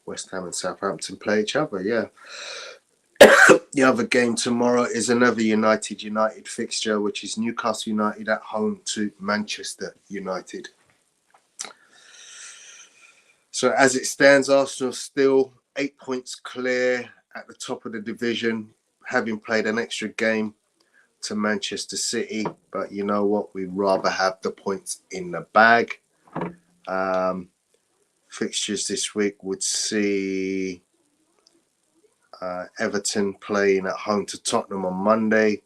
West Ham and Southampton play each other, yeah. The other game tomorrow is another United fixture, which is Newcastle United at home to Manchester United. So as it stands, Arsenal still 8 points clear at the top of the division, having played an extra game to Manchester City. But you know what? We'd rather have the points in the bag. Fixtures this week would see Everton playing at home to Tottenham on Monday.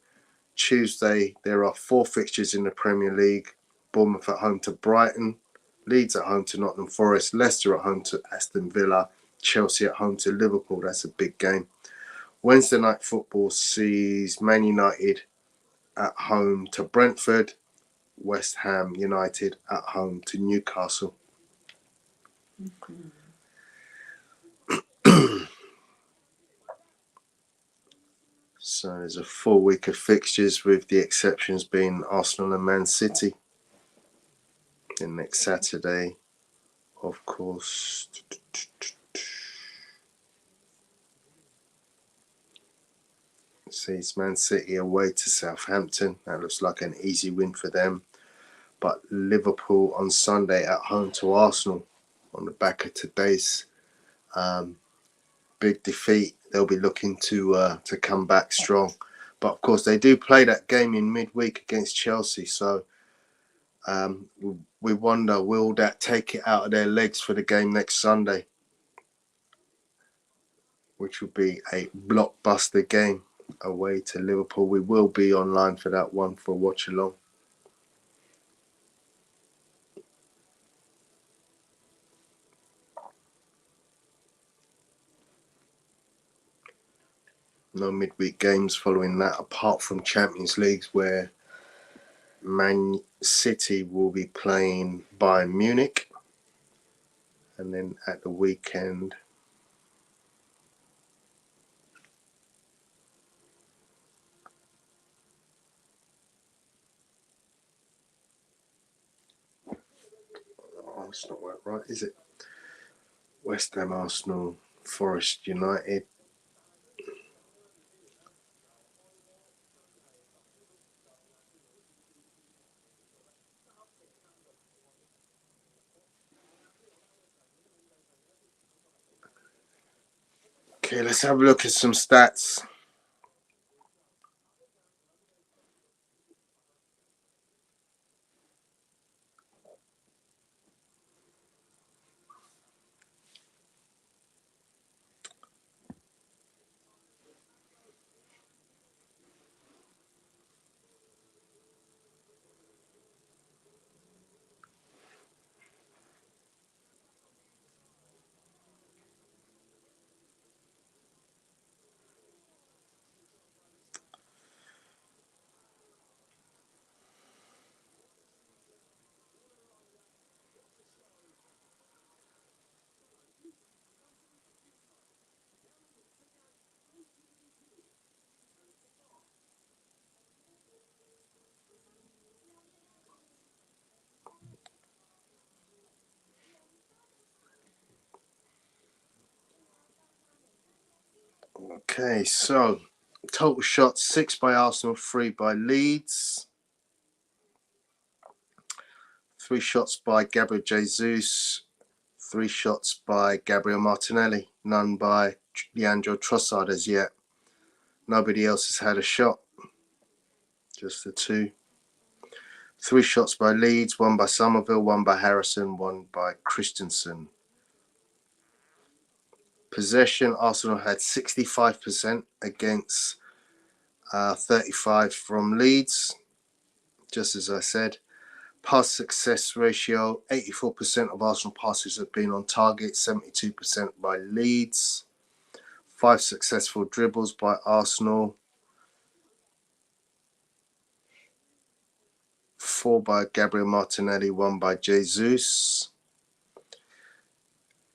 Tuesday, there are 4 fixtures in the Premier League. Bournemouth at home to Brighton, Leeds at home to Nottingham Forest, Leicester at home to Aston Villa, Chelsea at home to Liverpool. That's a big game. Wednesday night football sees Man United at home to Brentford, West Ham United at home to Newcastle. So there's a full week of fixtures, with the exceptions being Arsenal and Man City. Then next Saturday, of course, sees Man City away to Southampton. That looks like an easy win for them. But Liverpool on Sunday at home to Arsenal on the back of today's big defeat. They'll be looking to come back strong. But of course, they do play that game in midweek against Chelsea. So we wonder, will that take it out of their legs for the game next Sunday, which will be a blockbuster game away to Liverpool. We will be online for that one for watch along. No midweek games following that, apart from Champions Leagues, where Man City will be playing Bayern Munich. And then at the weekend, it's not right, is it? West Ham, Arsenal, Forest United. Okay, let's have a look at some stats. Okay, so total shots 6 by Arsenal, 3 by Leeds. 3 shots by Gabriel Jesus. 3 shots by Gabriel Martinelli. None by Leandro Trossard as yet. Nobody else has had a shot. Just the 2. 3 shots by Leeds, 1 by Somerville, 1 by Harrison, 1 by Christensen. Possession, Arsenal had 65% against 35 from Leeds, just as I said. Pass success ratio, 84% of Arsenal passes have been on target, 72% by Leeds. 5 successful dribbles by Arsenal, 4 by Gabriel Martinelli, 1 by Jesus.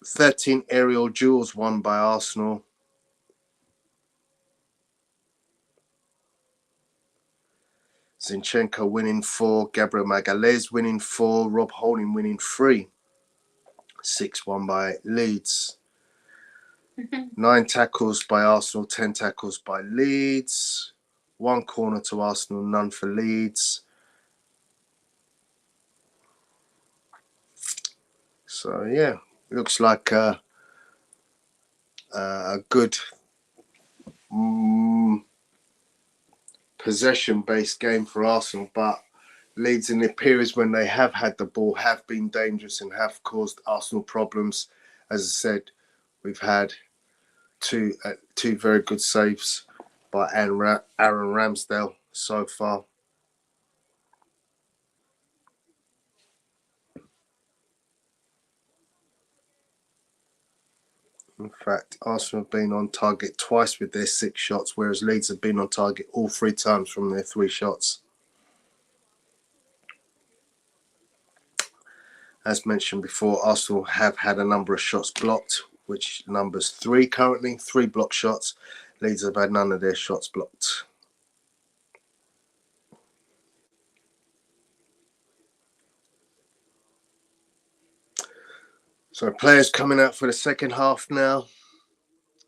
13 aerial duels won by Arsenal. Zinchenko winning 4, Gabriel Magalhaes winning 4, Rob Holding winning 3. 6 won by Leeds. 9 tackles by Arsenal, 10 tackles by Leeds. 1 corner to Arsenal, none for Leeds. So yeah, looks like a good possession-based game for Arsenal, but Leeds in the periods when they have had the ball have been dangerous and have caused Arsenal problems. As I said, we've had two very good saves by Aaron Ramsdale so far. In fact, Arsenal have been on target twice with their 6 shots, whereas Leeds have been on target all 3 times from their 3 shots. As mentioned before, Arsenal have had a number of shots blocked, which numbers 3 currently, 3 blocked shots. Leeds have had none of their shots blocked. So players coming out for the second half now.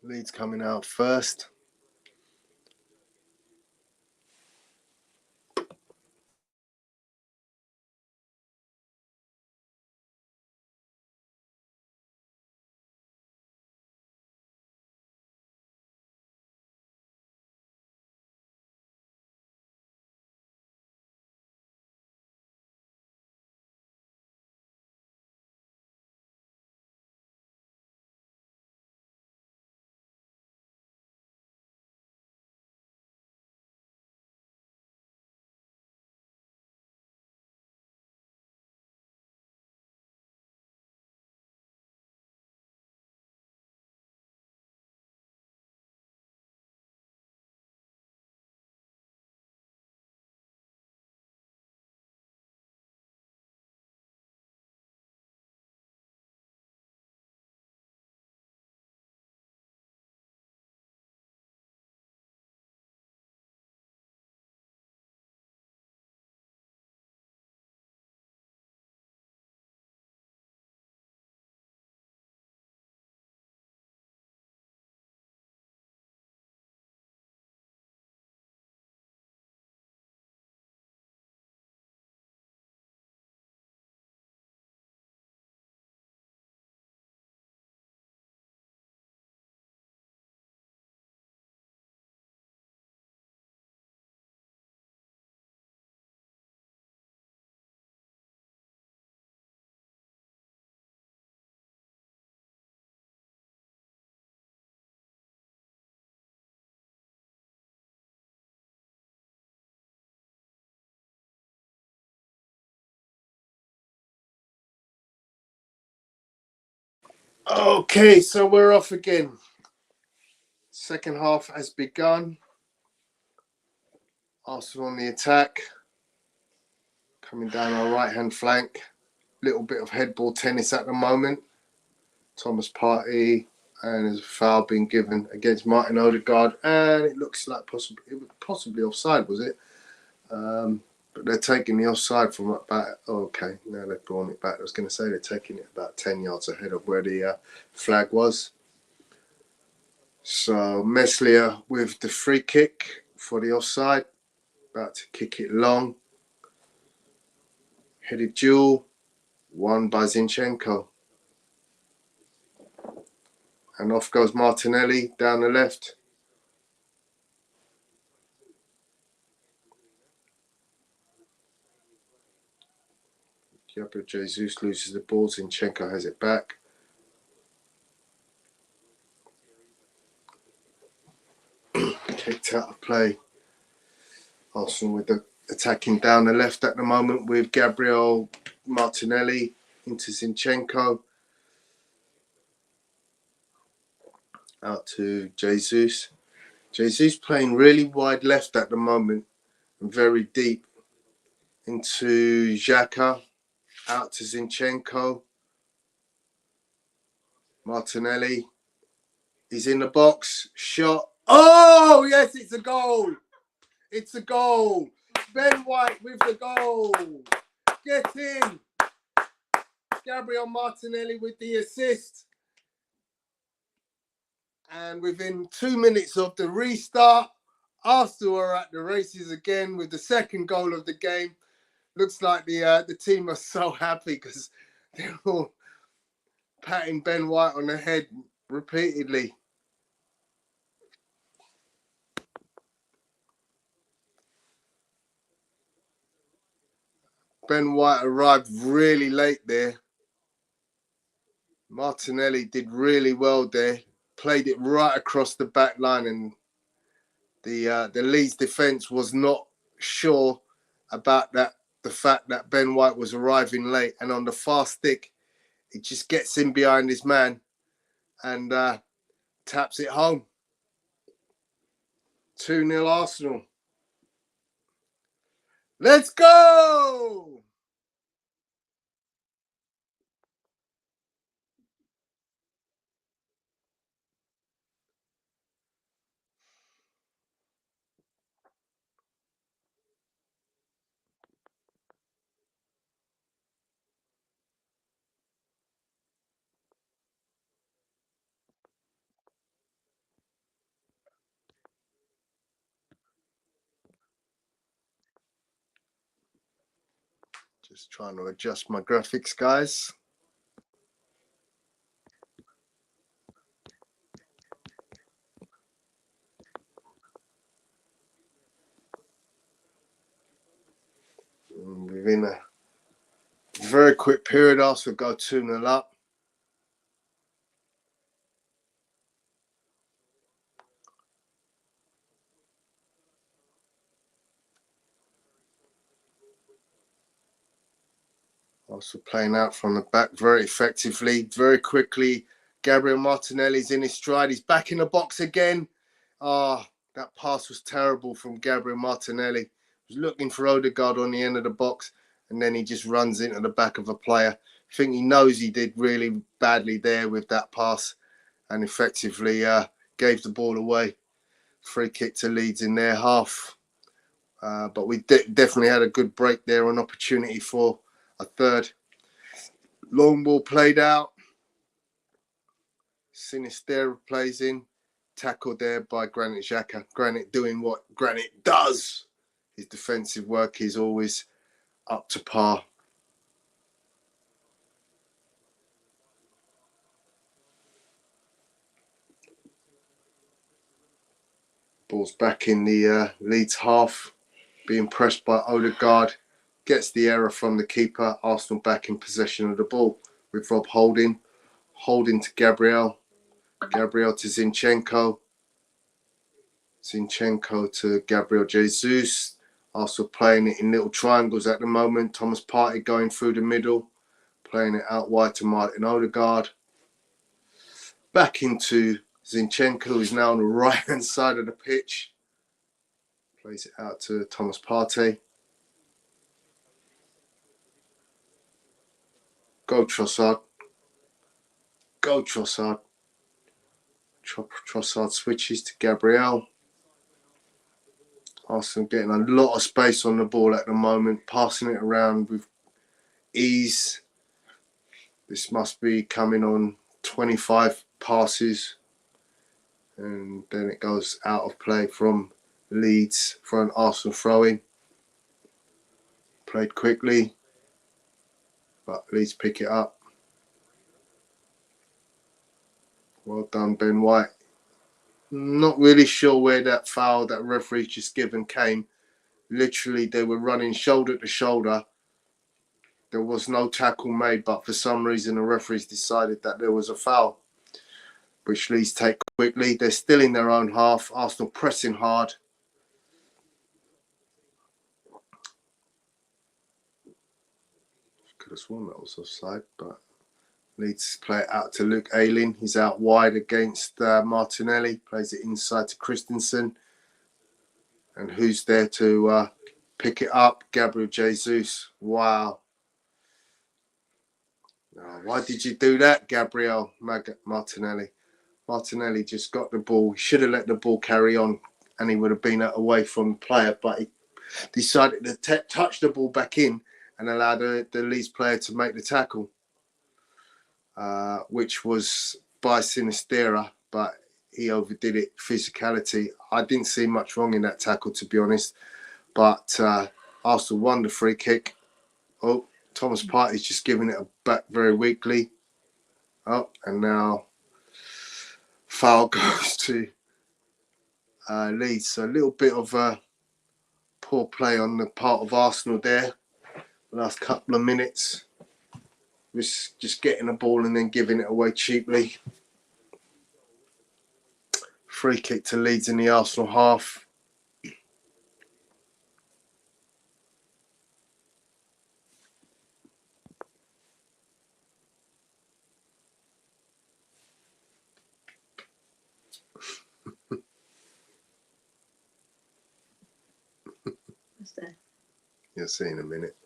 Leeds coming out first. Okay, so we're off again. Second half has begun. Arsenal on the attack. Coming down our right-hand flank. Little bit of headball tennis at the moment. Thomas Partey, and there's a foul being given against Martin Odegaard, and it looks like possibly offside, was it? But they're taking the offside from about. Okay, now they've drawn it back. I was going to say they're taking it about 10 yards ahead of where the flag was. So Meslier with the free kick for the offside, about to kick it long. Headed duel, won by Zinchenko. And off goes Martinelli down the left. Gabriel Jesus loses the ball. Zinchenko has it back. Kicked out of play. Arsenal with the attacking down the left at the moment with Gabriel Martinelli into Zinchenko. Out to Jesus. Jesus playing really wide left at the moment and very deep into Xhaka. Out to Zinchenko. Martinelli. He's in the box. Shot. Oh, yes, it's a goal. It's a goal. Ben White with the goal. Get in. Gabriel Martinelli with the assist. And within 2 minutes of the restart, Arsenal are at the races again with the second goal of the game. Looks like the team are so happy because they're all patting Ben White on the head repeatedly. Ben White arrived really late there. Martinelli did really well there. Played it right across the back line, and the Leeds defence was not sure about that. The fact that Ben White was arriving late, and on the far stick, he just gets in behind his man and taps it home. 2-0 Arsenal. Let's go! Just trying to adjust my graphics, guys. Within a very quick period, Arsenal go 2-0 up. Also playing out from the back very effectively, very quickly. Gabriel Martinelli's in his stride. He's back in the box again. That pass was terrible from Gabriel Martinelli. He was looking for Odegaard on the end of the box, and then he just runs into the back of a player. I think he knows he did really badly there with that pass and effectively gave the ball away. Free kick to Leeds in their half. But we definitely had a good break there, an opportunity for a third. Long ball played out. Sinister plays in. Tackled there by Granit Xhaka. Granit doing what Granit does. His defensive work is always up to par. Ball's back in the Leeds half. Being pressed by Odegaard. Gets the error from the keeper. Arsenal back in possession of the ball with Rob Holding. Holding to Gabriel. Gabriel to Zinchenko. Zinchenko to Gabriel Jesus. Also playing it in little triangles at the moment. Thomas Partey going through the middle. Playing it out wide to Martin Odegaard. Back into Zinchenko, who's now on the right-hand side of the pitch. Plays it out to Thomas Partey. Go Trossard. Go Trossard. Trossard switches to Gabriel. Arsenal getting a lot of space on the ball at the moment, passing it around with ease. This must be coming on 25 passes. And then it goes out of play from Leeds for an Arsenal throw-in. Played quickly, but Leeds pick it up. Well done, Ben White. Not really sure where that foul that referee just given came. Literally, they were running shoulder to shoulder. There was no tackle made, but for some reason, the referees decided that there was a foul, which Leeds take quickly. They're still in their own half. Arsenal pressing hard. Could have sworn that was offside, but Leeds play it out to Luke Ayling. He's out wide against Martinelli. Plays it inside to Christensen. And who's there to pick it up? Gabriel Jesus. Wow. Oh, why did you do that, Gabriel Martinelli? Martinelli just got the ball. He should have let the ball carry on and he would have been away from the player, but he decided to touch the ball back in and allow the Leeds player to make the tackle, which was by Sinistera, but he overdid it. Physicality. I didn't see much wrong in that tackle, to be honest, but Arsenal won the free kick. Oh, Thomas Partey's just giving it back very weakly. Oh, and now foul goes to Leeds. So a little bit of poor play on the part of Arsenal there. The last couple of minutes. Just getting the ball and then giving it away cheaply. Free kick to Leeds in the Arsenal half. You'll see in a minute.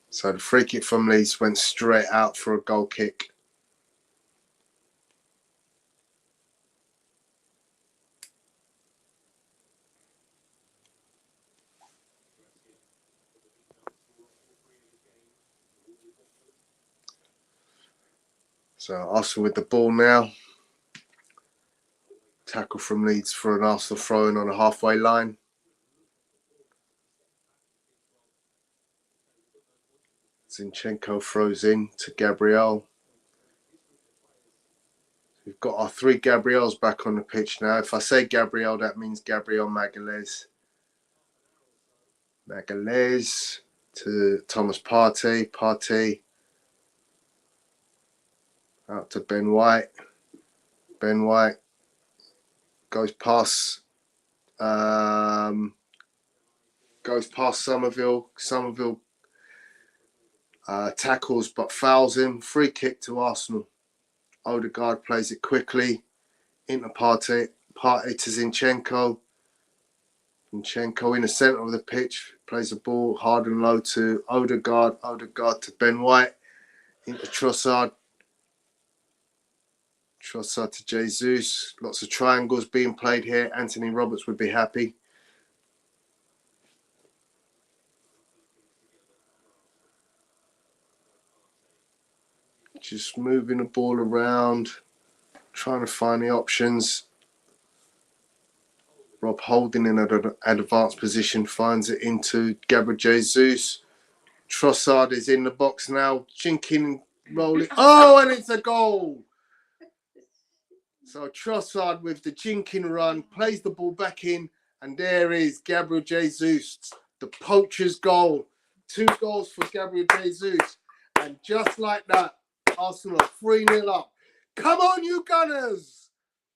So the free kick from Leeds went straight out for a goal kick. So Arsenal with the ball now. Tackle from Leeds for an Arsenal throw-in on a halfway line. Zinchenko throws in to Gabriel. We've got our three Gabriels back on the pitch now. If I say Gabriel, that means Gabriel Magalhaes. Magalhaes to Thomas Partey. Partey out to Ben White. Ben White goes past Somerville. Somerville tackles but fouls him. Free kick to Arsenal. Odegaard plays it quickly into Partey. Partey to Zinchenko. Zinchenko in the centre of the pitch plays the ball hard and low to Odegaard. Odegaard to Ben White into Trossard. Trossard to Jesus. Lots of triangles being played here. Anthony Roberts would be happy. Just moving the ball around, trying to find the options. Rob Holding in an advanced position finds it into Gabriel Jesus. Trossard is in the box now, jinking, rolling. Oh, and it's a goal. So Trossard with the jinking run plays the ball back in, and there is Gabriel Jesus, the poacher's goal. 2 goals for Gabriel Jesus, and just like that, Arsenal are 3-0 up. Come on, you Gunners!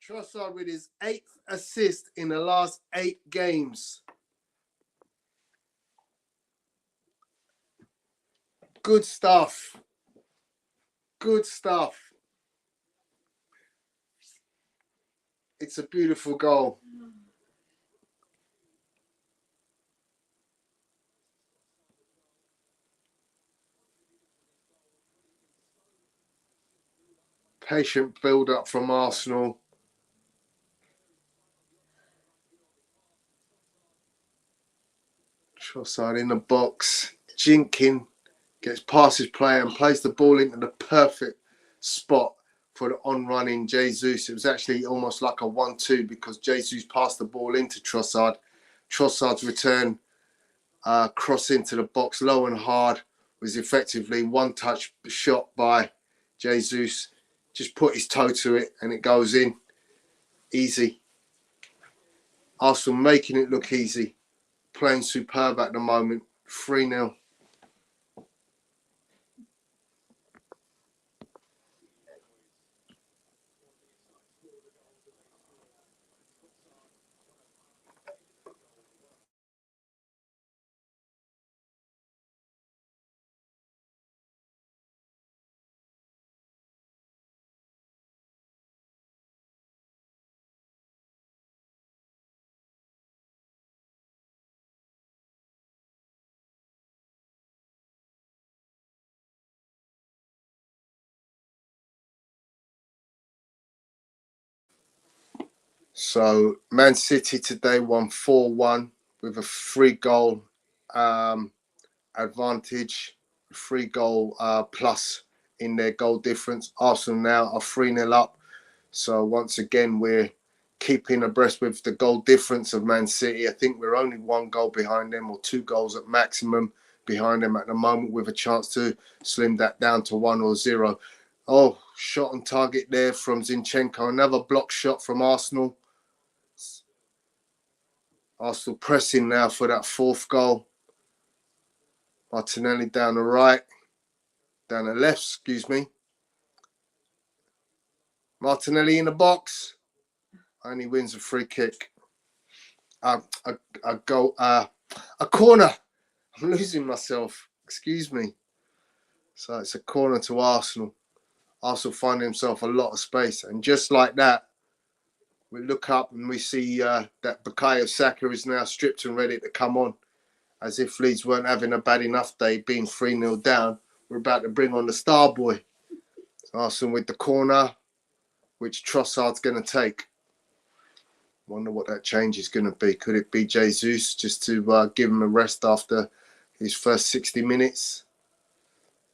Trossard with his 8th assist in the last 8 games. Good stuff. Good stuff. It's a beautiful goal. Patient build-up from Arsenal. Trossard in the box. Jinkin gets past his player and plays the ball into the perfect spot for the on-running Jesus. It was actually almost like a 1-2 because Jesus passed the ball into Trossard. Trossard's return, cross into the box low and hard, was effectively one-touch shot by Jesus. Just put his toe to it and it goes in. Easy. Arsenal making it look easy. Playing superb at the moment. 3-0. So Man City today won 4-1 with a 3-goal advantage, 3-goal plus in their goal difference. Arsenal now are 3-0 up. So once again, we're keeping abreast with the goal difference of Man City. I think we're only 1 goal behind them, or 2 goals at maximum behind them at the moment, with a chance to slim that down to 1 or 0. Oh, shot on target there from Zinchenko. Another block shot from Arsenal. Arsenal pressing now for that 4th goal. Martinelli down the right. Down the left, excuse me. Martinelli in the box. And he wins a free kick. A corner. I'm losing myself. Excuse me. So it's a corner to Arsenal. Arsenal find himself a lot of space. And just like that, we look up and we see that Bukayo Saka is now stripped and ready to come on. As if Leeds weren't having a bad enough day, being 3-0 down. We're about to bring on the star boy. Arsenal with the corner, which Trossard's going to take. Wonder what that change is going to be. Could it be Jesus just to give him a rest after his first 60 minutes?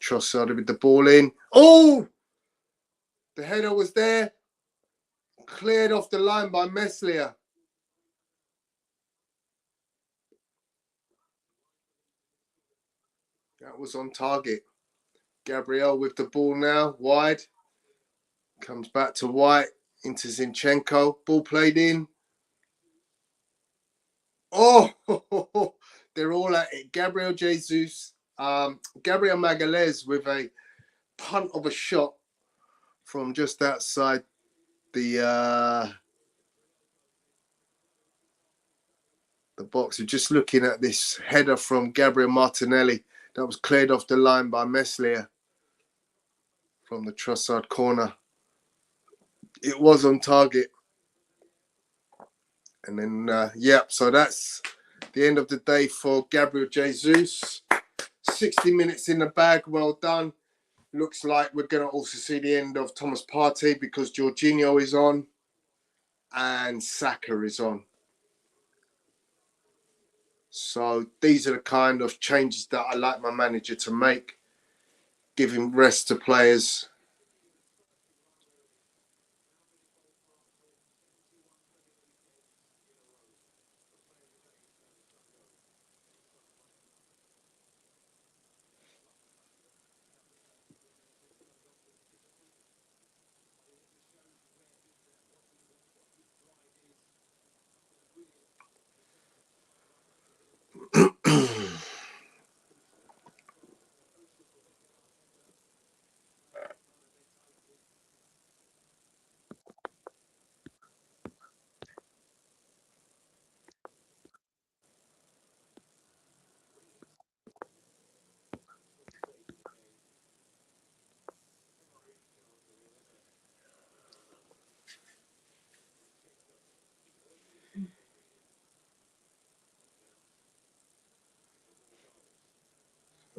Trossard with the ball in. Oh! The header was there. Cleared off the line by Meslier. That was on target. Gabriel with the ball now. Wide. Comes back to White. Into Zinchenko. Ball played in. Oh! They're all at it. Gabriel Jesus. Gabriel Magalhaes with a punt of a shot from just outside the box. We're just looking at this header from Gabriel Martinelli that was cleared off the line by Meslier from the Trossard corner. It was on target. And then, so that's the end of the day for Gabriel Jesus. 60 minutes in the bag, well done. Looks like we're going to also see the end of Thomas Partey because Jorginho is on and Saka is on. So these are the kind of changes that I like my manager to make, giving rest to players.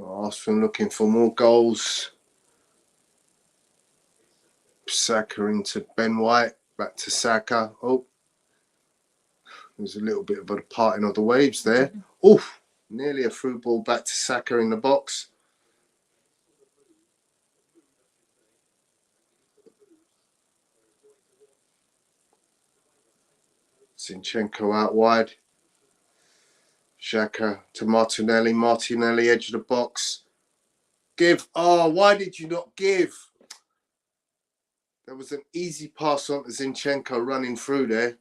Arsenal looking for more goals. Saka into Ben White. Back to Saka. Oh, there's a little bit of a parting of the waves there. Oof, nearly a through ball back to Saka in the box. Zinchenko out wide. Xhaka to Martinelli. Martinelli, edge of the box. Give. Oh, why did you not give? There was an easy pass on to Zinchenko running through there.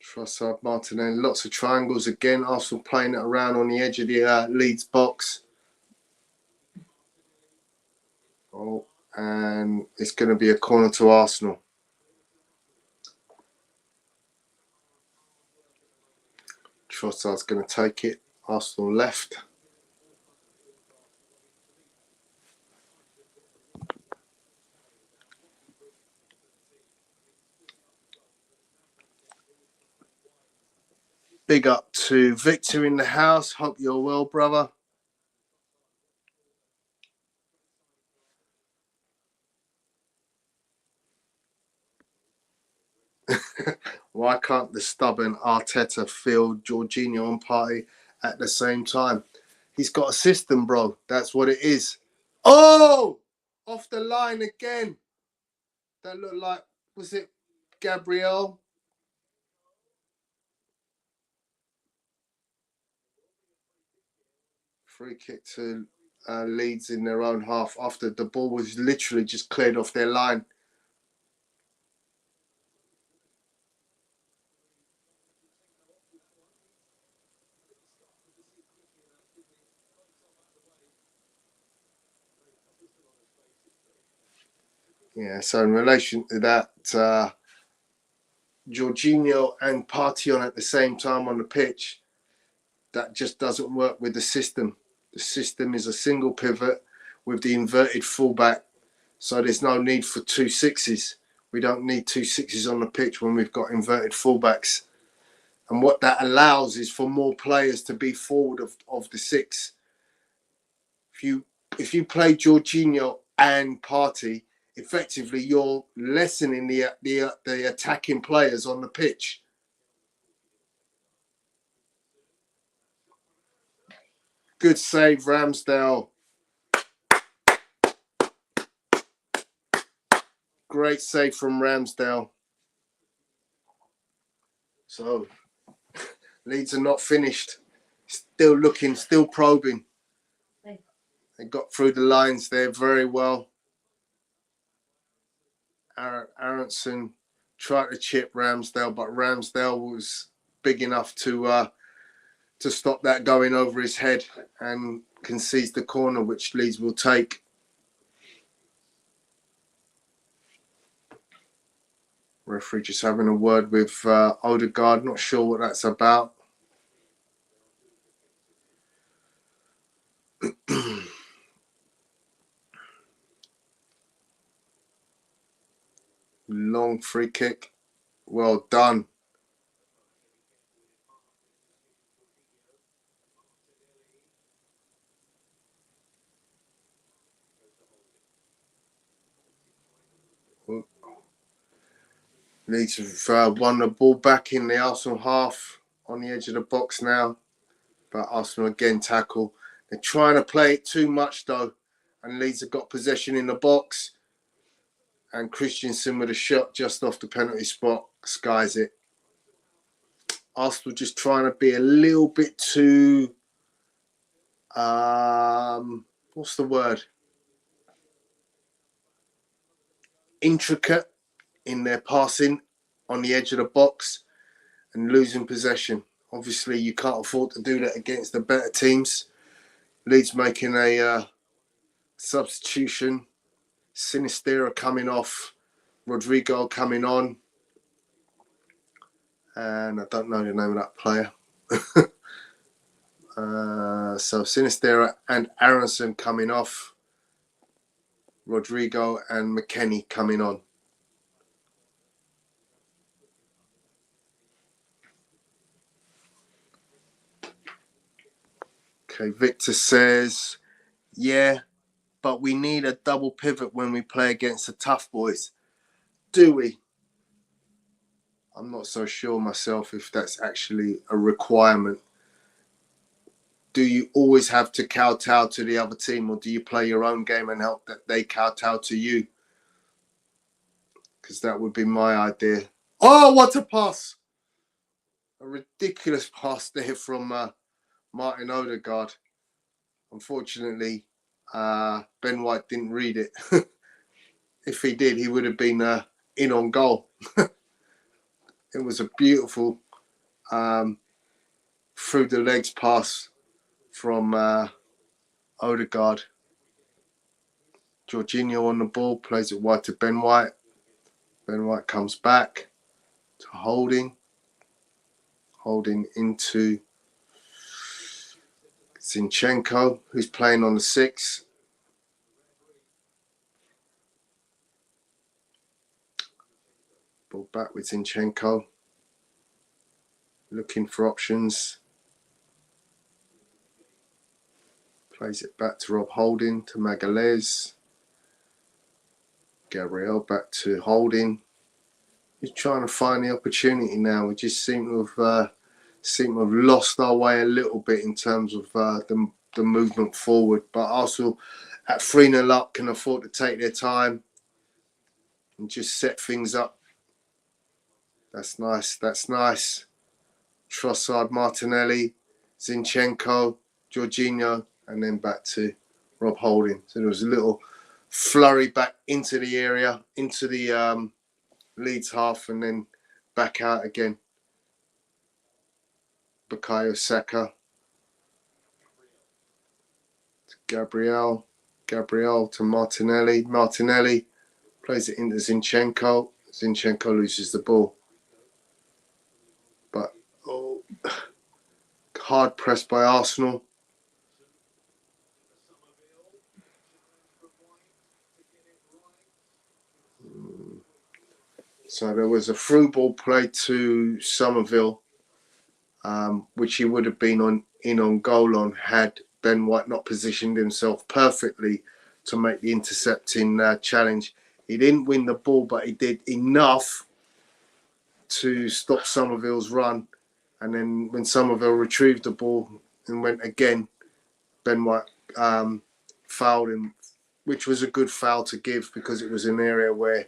Trossard, Martinelli, lots of triangles again. Arsenal playing it around on the edge of the Leeds box. Oh, and it's going to be a corner to Arsenal. Trossard's going to take it. Arsenal left. Big up to Victor in the house. Hope you're well, brother. Why can't the stubborn Arteta field Jorginho and Partey at the same time? He's got a system, bro. That's what it is. Oh! Off the line again. That looked like, was it Gabriel? Free kick to Leeds in their own half after the ball was literally just cleared off their line. Yeah, so in relation to that, Jorginho and Partey on at the same time on the pitch, that just doesn't work with the system. The system is a single pivot with the inverted fullback, so there's no need for 2 6s. We don't need 2 6s on the pitch when we've got inverted fullbacks. And what that allows is for more players to be forward of the 6. If you play Jorginho and Partey, effectively you're lessening the attacking players on the pitch. Good save, Ramsdale. Great save from Ramsdale. So, Leeds are not finished. Still looking, still probing. They got through the lines there very well. Aronson tried to chip Ramsdale, but Ramsdale was big enough to stop that going over his head and concedes the corner, which Leeds will take. Referee just having a word with Odegaard. Not sure what that's about. Long free kick. Well done. Leeds have won the ball back in the Arsenal half on the edge of the box now. But Arsenal again tackle. They're trying to play it too much though. And Leeds have got possession in the box. And Christensen with a shot just off the penalty spot skies it. Arsenal just trying to be a little bit too, what's the word? Intricate in their passing on the edge of the box and losing possession. Obviously, you can't afford to do that against the better teams. Leeds making a substitution. Sinistera coming off. Rodrigo coming on. And I don't know the name of that player. So Sinistera and Aronson coming off. Rodrigo and McKennie coming on. Okay, Victor says, yeah, but we need a double pivot when we play against the tough boys. Do we? I'm not so sure myself if that's actually a requirement. Do you always have to kowtow to the other team, or do you play your own game and help that they kowtow to you? Because that would be my idea. Oh, what a pass! A ridiculous pass there from Martin Odegaard. Unfortunately, Ben White didn't read it. If he did, he would have been in on goal. It was a beautiful through the legs pass from Odegaard. Jorginho on the ball, plays it wide to Ben White. Ben White comes back to Holding. Holding into Zinchenko, who's playing on the 6. Ball back with Zinchenko. Looking for options. Plays it back to Rob Holding, to Magalhaes. Gabriel back to Holding. He's trying to find the opportunity now. We just seem to have lost our way a little bit in terms of the movement forward. But Arsenal at 3-0 up can afford to take their time and just set things up. That's nice. That's nice. Trossard, Martinelli, Zinchenko, Jorginho, and then back to Rob Holding. So there was a little flurry back into the area, into the Leeds half, and then back out again. Bukayo Saka to Gabriel to Martinelli. Martinelli plays it into Zinchenko. Zinchenko loses the ball. But hard pressed by Arsenal. So there was a through ball played to Somerville, which he would have been in on goal on had Ben White not positioned himself perfectly to make the intercepting challenge. He didn't win the ball, but he did enough to stop Somerville's run. And then when Somerville retrieved the ball and went again, Ben White fouled him, which was a good foul to give because it was an area where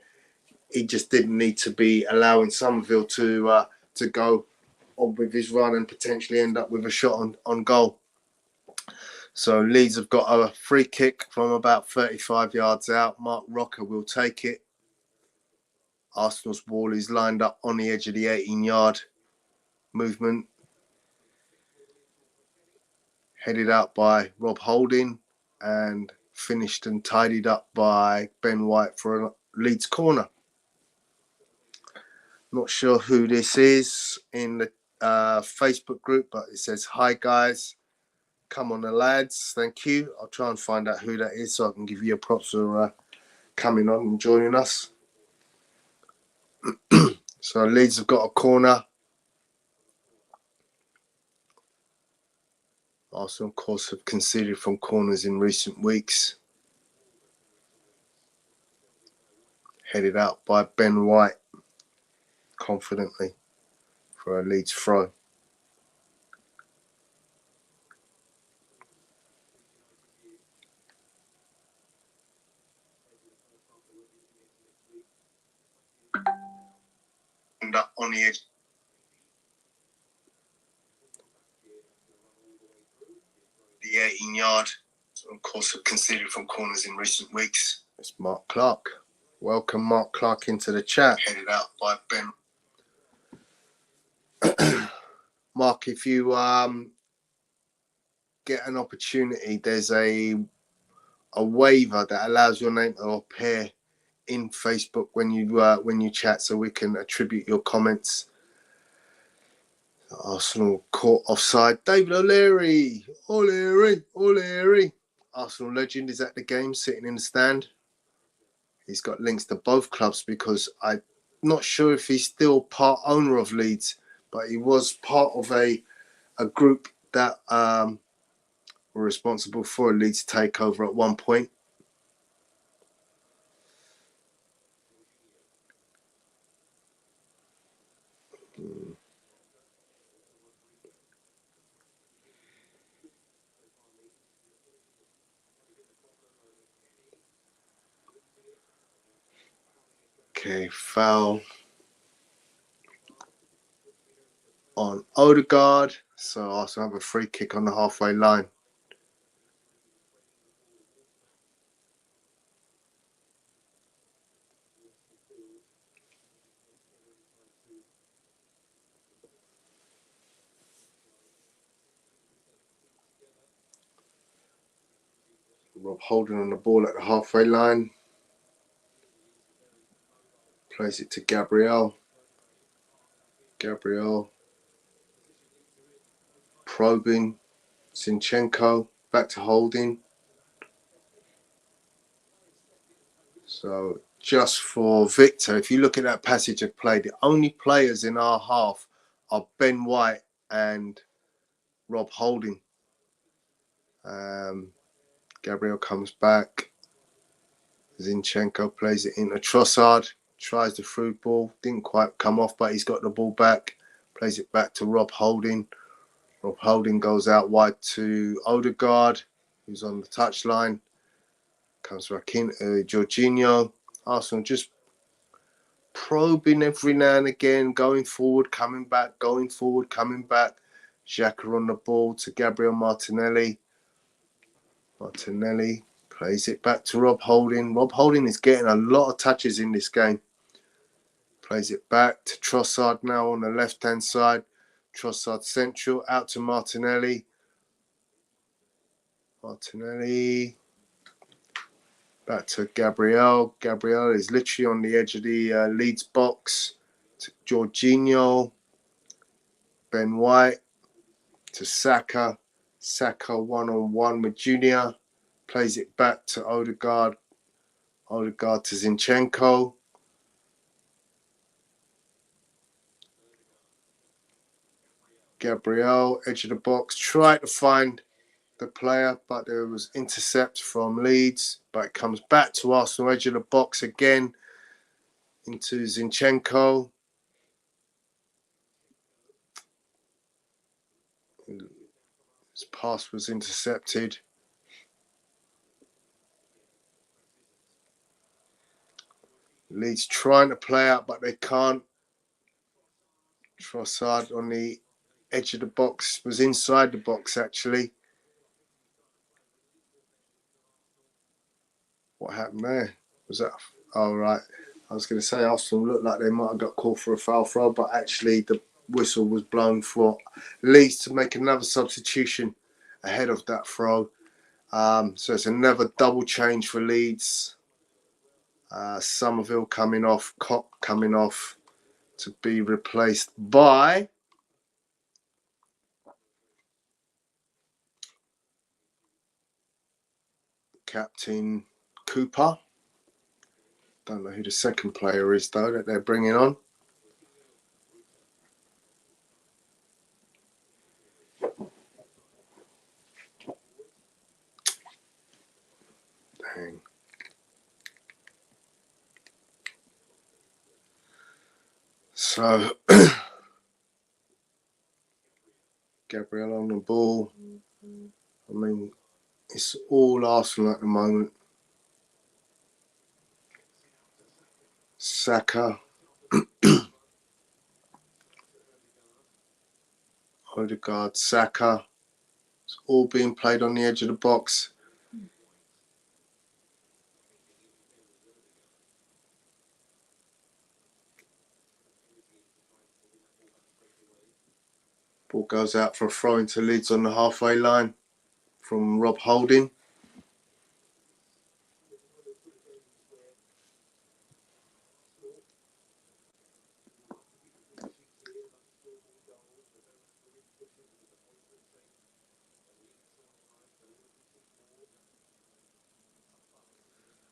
he just didn't need to be allowing Somerville to go on with his run and potentially end up with a shot on goal. So Leeds have got a free kick from about 35 yards out. Mark Rocker will take it. Arsenal's ball is lined up on the edge of the 18-yard movement. Headed out by Rob Holding and finished and tidied up by Ben White for a Leeds corner. Not sure who this is in the Facebook group, but it says, "Hi guys, come on the lads." Thank you. I'll try and find out who that is so I can give you a props for coming on and joining us. So Leeds have got a corner. Arsenal, of course, have conceded from corners in recent weeks. Headed out by Ben White confidently for a Leeds throw. And up on the edge. The 18-yard. So of course, have conceded from corners in recent weeks. It's Mark Clark. Welcome, Mark Clark, into the chat. Headed out by Ben. Mark, if you get an opportunity, there's a waiver that allows your name to appear in Facebook when you chat, so we can attribute your comments. Arsenal caught offside. David O'Leary. Arsenal legend is at the game, sitting in the stand. He's got links to both clubs because I'm not sure if he's still part owner of Leeds, but he was part of a group that were responsible for a Leeds takeover at one point. Okay, foul on Odegaard. So Arsenal have a free kick on the halfway line. Rob Holding on the ball at the halfway line. Plays it to Gabriel. Gabriel probing. Zinchenko back to Holding. So just for Victor, if you look at that passage of play, the only players in our half are Ben White and Rob Holding. Gabriel comes back. Zinchenko plays it into Trossard. Tries the through ball. Didn't quite come off, but he's got the ball back. Plays it back to Rob Holding. Rob Holding goes out wide to Odegaard, who's on the touchline. Comes back in Jorginho. Arsenal just probing every now and again, going forward, coming back, going forward, coming back. Xhaka on the ball to Gabriel Martinelli. Martinelli plays it back to Rob Holding. Rob Holding is getting a lot of touches in this game. Plays it back to Trossard now on the left-hand side. Trossard central, out to Martinelli. Martinelli. Back to Gabriel. Gabriel is literally on the edge of the Leeds box. To Jorginho. Ben White. To Saka. Saka one-on-one with Junior. Plays it back to Odegaard. Odegaard to Zinchenko. Gabriel, edge of the box. Tried to find the player, but there was intercept from Leeds. But it comes back to Arsenal, edge of the box again. Into Zinchenko. His pass was intercepted. Leeds trying to play out, but they can't. Trossard on the edge of the box, was inside the box actually. What happened there? Was that? Oh, right. I was going to say Arsenal looked like they might have got called for a foul throw, but actually the whistle was blown for Leeds to make another substitution ahead of that throw. So it's another double change for Leeds. Somerville coming off, Kopp coming off to be replaced by Captain Cooper. Don't know who the second player is though that they're bringing on. Dang. So Gabriel on the ball. I mean, it's all Arsenal at the moment. Saka. Odegaard, Saka. It's all being played on the edge of the box. Ball goes out for a throw into Leeds on the halfway line from Rob Holding.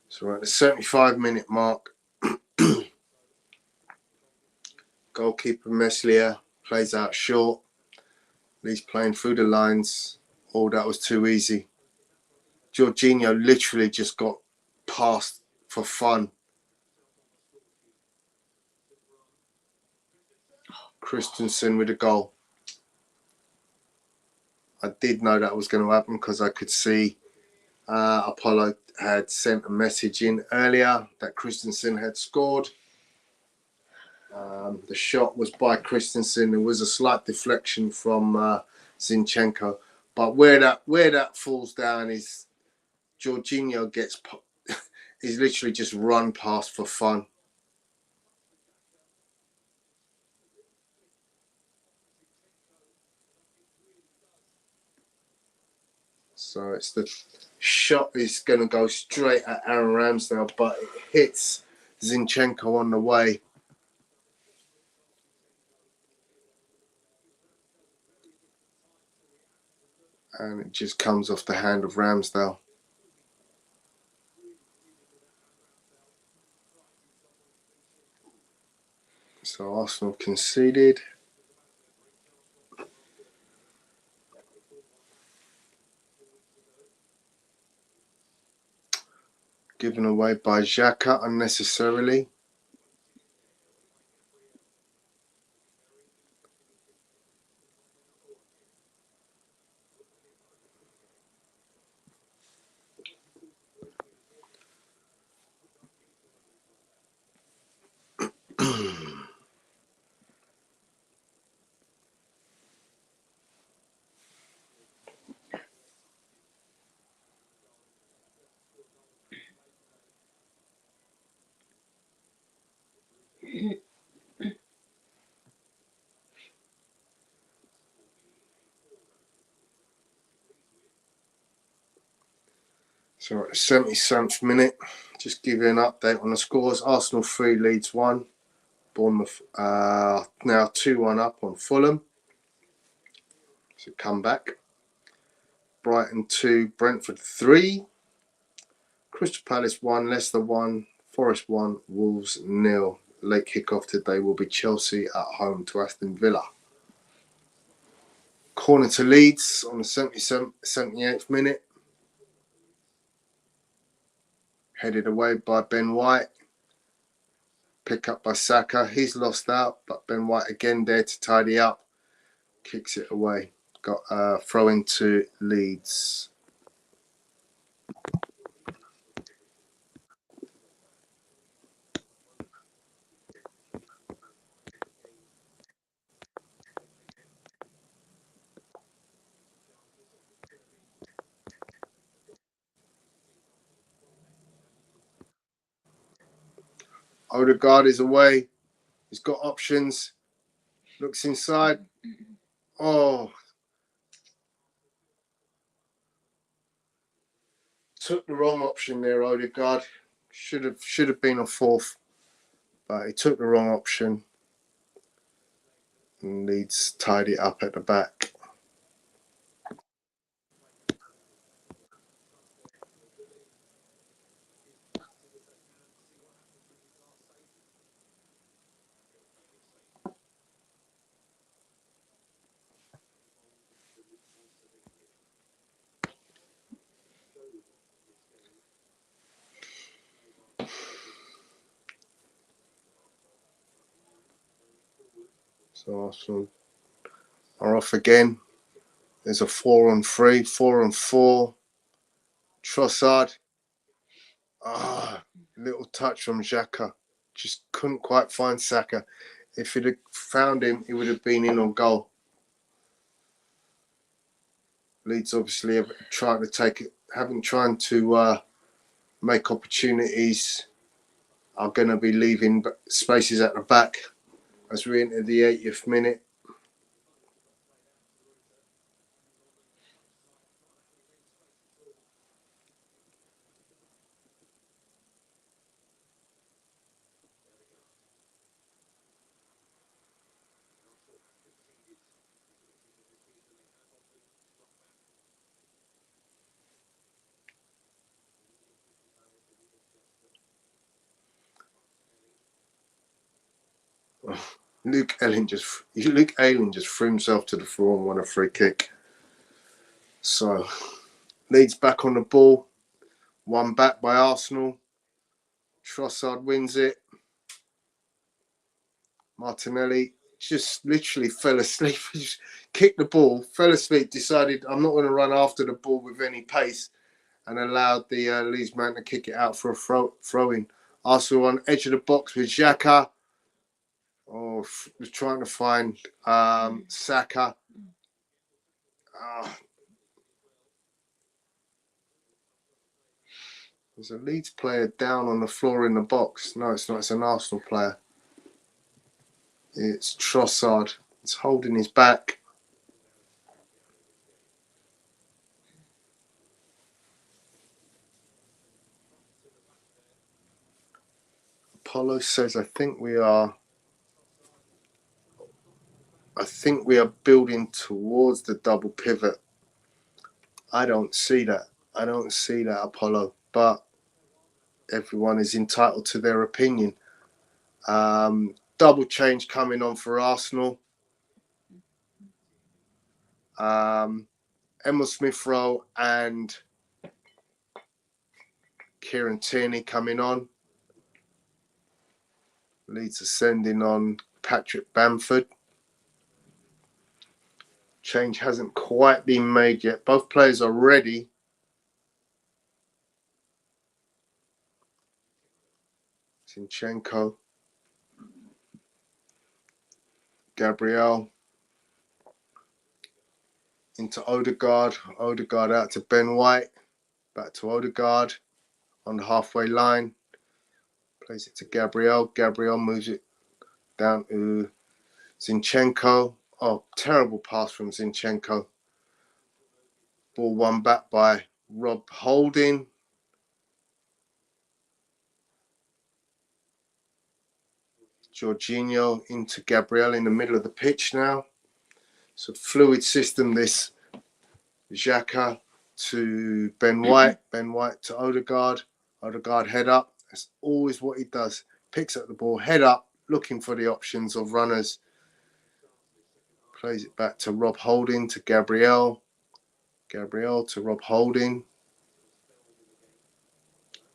So we're at the 75-minute mark. Goalkeeper Meslier plays out short. Leeds playing through the lines. Oh, that was too easy. Jorginho literally just got past for fun. Christensen with a goal. I did know that was going to happen because I could see Apollo had sent a message in earlier that Christensen had scored. The shot was by Christensen. There was a slight deflection from Zinchenko, but where that falls down is Jorginho gets. He's literally just run past for fun. So it's the shot is going to go straight at Aaron Ramsdale, but it hits Zinchenko on the way. And it just comes off the hand of Ramsdale. So Arsenal conceded. Given away by Xhaka unnecessarily. So at the 77th minute, just give you an update on the scores. Arsenal 3, Leeds 1. Bournemouth now 2-1 up on Fulham. So come back. Brighton 2, Brentford 3. Crystal Palace 1, Leicester 1, Forest 1, Wolves 0. Late kickoff today will be Chelsea at home to Aston Villa. Corner to Leeds on the 78th minute. Headed away by Ben White. Pick up by Saka. He's lost out, but Ben White again there to tidy up. Kicks it away. Got a throw into Leeds. Odegaard is away. He's got options. Looks inside. Oh. Took the wrong option there, Odegaard. Should have been a fourth. But he took the wrong option. And Leeds tied it up at the back. So Arsenal are off again. There's a 4-on-3, 4-on-4. Trossard. Little touch from Xhaka. Just couldn't quite find Saka. If he'd have found him, he would have been in on goal. Leeds obviously have tried to make opportunities. Are going to be leaving spaces at the back as we enter the 80th minute. Luke Ayling just threw himself to the floor and won a free kick. So, Leeds back on the ball. One back by Arsenal. Trossard wins it. Martinelli just literally fell asleep. He just kicked the ball, fell asleep, decided I'm not going to run after the ball with any pace, and allowed the Leeds man to kick it out for a throw-in. Arsenal on edge of the box with Xhaka. Oh, was trying to find Saka. There's a Leeds player down on the floor in the box. No, it's not. It's an Arsenal player. It's Trossard. It's holding his back. Apollo says, I think we are building towards the double pivot. I don't see that. Apollo. But everyone is entitled to their opinion. Double change coming on for Arsenal. Emil Smith-Rowe and Kieran Tierney coming on. Leeds are sending on Patrick Bamford. Change hasn't quite been made yet. Both players are ready. Zinchenko. Gabriel. Into Odegaard. Odegaard out to Ben White. Back to Odegaard on the halfway line. Plays it to Gabriel. Gabriel moves it down to Zinchenko. Oh, terrible pass from Zinchenko. Ball won back by Rob Holding. Jorginho into Gabriel in the middle of the pitch now. It's a fluid system, this. Xhaka to Ben White. Ben White to Odegaard. Odegaard head up. That's always what he does. Picks up the ball, head up, looking for the options of runners. Plays it back to Rob Holding to Gabriel. Gabriel to Rob Holding.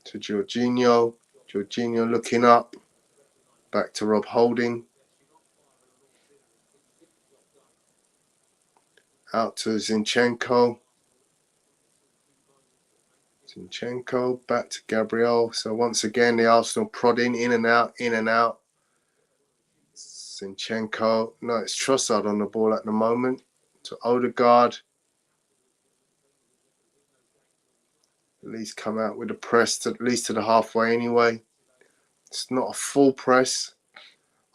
To Jorginho. Jorginho looking up. Back to Rob Holding. Out to Zinchenko. Zinchenko back to Gabriel. So once again, the Arsenal prodding in and out, in and out. Zinchenko. No, it's Trossard on the ball at the moment. To Odegaard. At least come out with a press, at least to the halfway anyway. It's not a full press.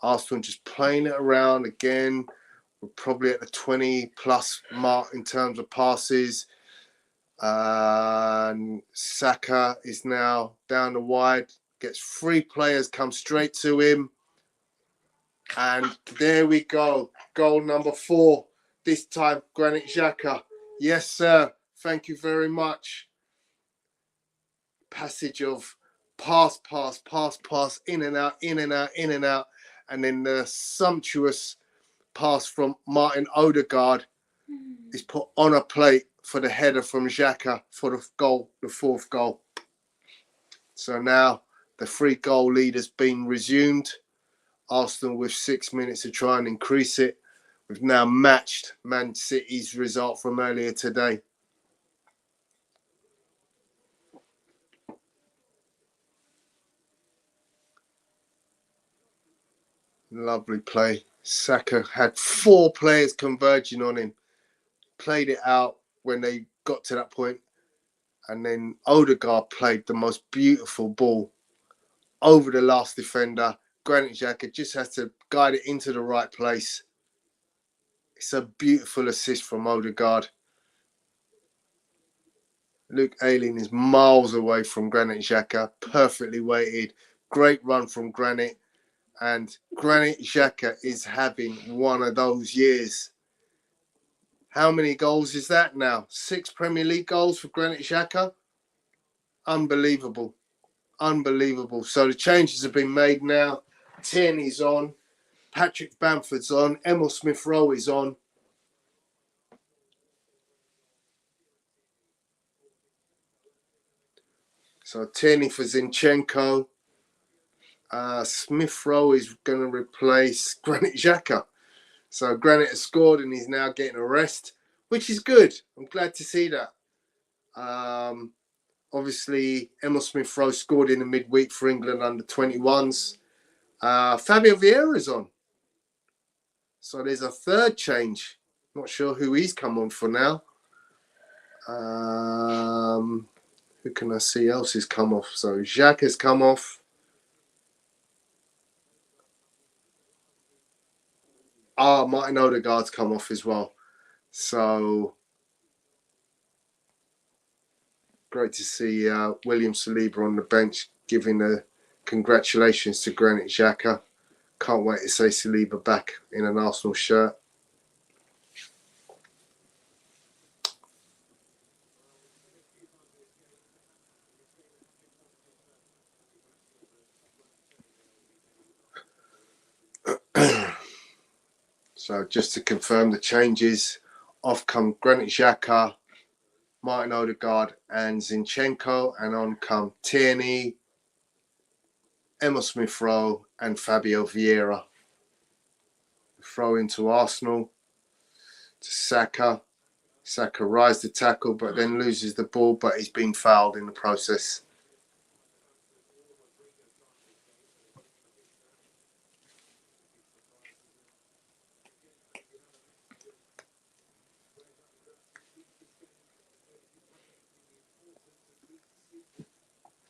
Arsenal just playing it around again. We're probably at the 20 plus mark in terms of passes. And Saka is now down the wide. Gets 3 players, come straight to him. And there we go. Goal number 4. This time, Granit Xhaka. Yes, sir. Thank you very much. Passage of pass, in and out, in and out, in and out. And then the sumptuous pass from Martin Odegaard is put on a plate for the header from Xhaka for the goal, the 4th goal. So now the 3-goal lead has been resumed. Arsenal with 6 minutes to try and increase it. We've now matched Man City's result from earlier today. Lovely play. Saka had 4 players converging on him. Played it out when they got to that point. And then Odegaard played the most beautiful ball over the last defender. Granit Xhaka just has to guide it into the right place. It's a beautiful assist from Odegaard. Luke Ayling is miles away from Granit Xhaka. Perfectly weighted. Great run from Granit. And Granit Xhaka is having one of those years. How many goals is that now? 6 Premier League goals for Granit Xhaka? Unbelievable. Unbelievable. So the changes have been made now. Tierney's on. Patrick Bamford's on. Emil Smith-Rowe is on. So Tierney for Zinchenko. Smith Rowe is going to replace Granit Xhaka. So Granit has scored and he's now getting a rest, which is good. I'm glad to see that. Obviously, Emil Smith Rowe scored in the midweek for England under 21s. Fabio Vieira's on. So there's a third change. Not sure who he's come on for now. Who can I see else has come off? So Xhaka has come off. Martin Odegaard's come off as well. So great to see William Saliba on the bench giving the congratulations to Granit Xhaka. Can't wait to see Saliba back in an Arsenal shirt. So just to confirm the changes, off come Granit Xhaka, Martin Odegaard and Zinchenko, and on come Tierney, Emil Smith Rowe and Fabio Vieira. Throw into Arsenal to Saka. Saka rises the tackle but then loses the ball, but he's been fouled in the process.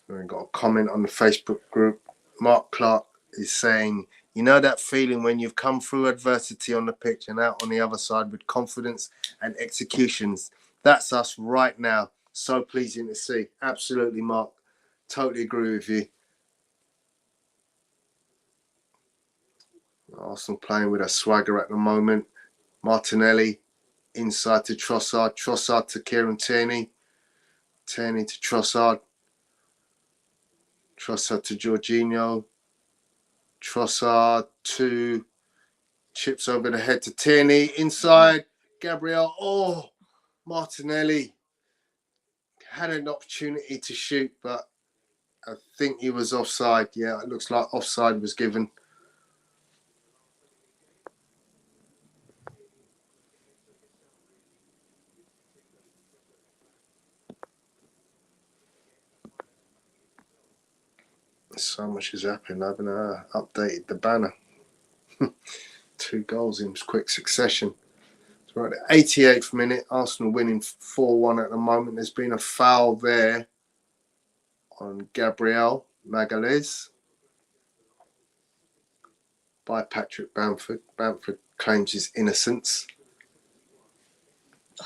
We've got a comment on the Facebook group. Mark Clark is saying, you know that feeling when you've come through adversity on the pitch and out on the other side with confidence and executions? That's us right now. So pleasing to see. Absolutely, Mark. Totally agree with you. Arsenal playing with a swagger at the moment. Martinelli inside to Trossard. Trossard to Kieran Tierney. Tierney to Trossard. Trossard to Jorginho. Trossard to chips over the head to Tierney. Inside, Gabriel. Oh, Martinelli had an opportunity to shoot, but I think he was offside. Yeah, it looks like offside was given. So much has happened. I haven't updated the banner. 2 goals in quick succession. So we're at the 88th minute. Arsenal winning 4-1 at the moment. There's been a foul there on Gabriel Magalhaes by Patrick Bamford. Bamford claims his innocence.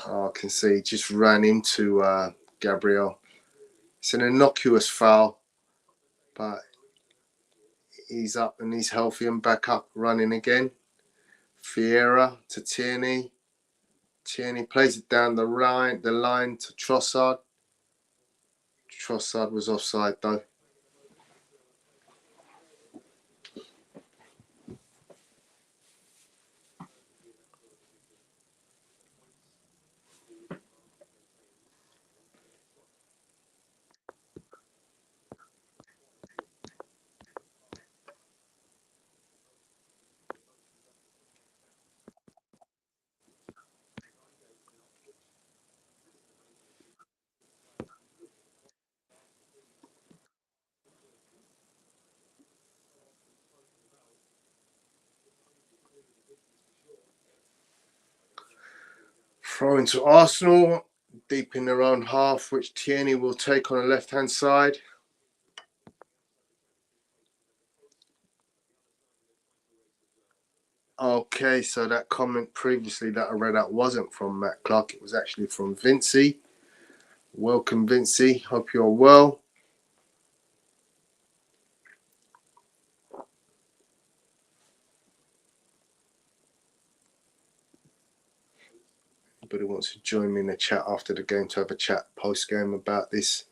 I can see he just ran into Gabriel. It's an innocuous foul, but he's up and he's healthy and back up running again. Vieira to Tierney. Tierney plays it down the line to Trossard. Trossard was offside though. Throw into Arsenal, deep in their own half, which Tierney will take on the left-hand side. Okay, so that comment previously that I read out wasn't from Matt Clark. It was actually from Vincey. Welcome, Vincey. Hope you're well. Anybody wants to join me in the chat after the game to have a chat post-game about this,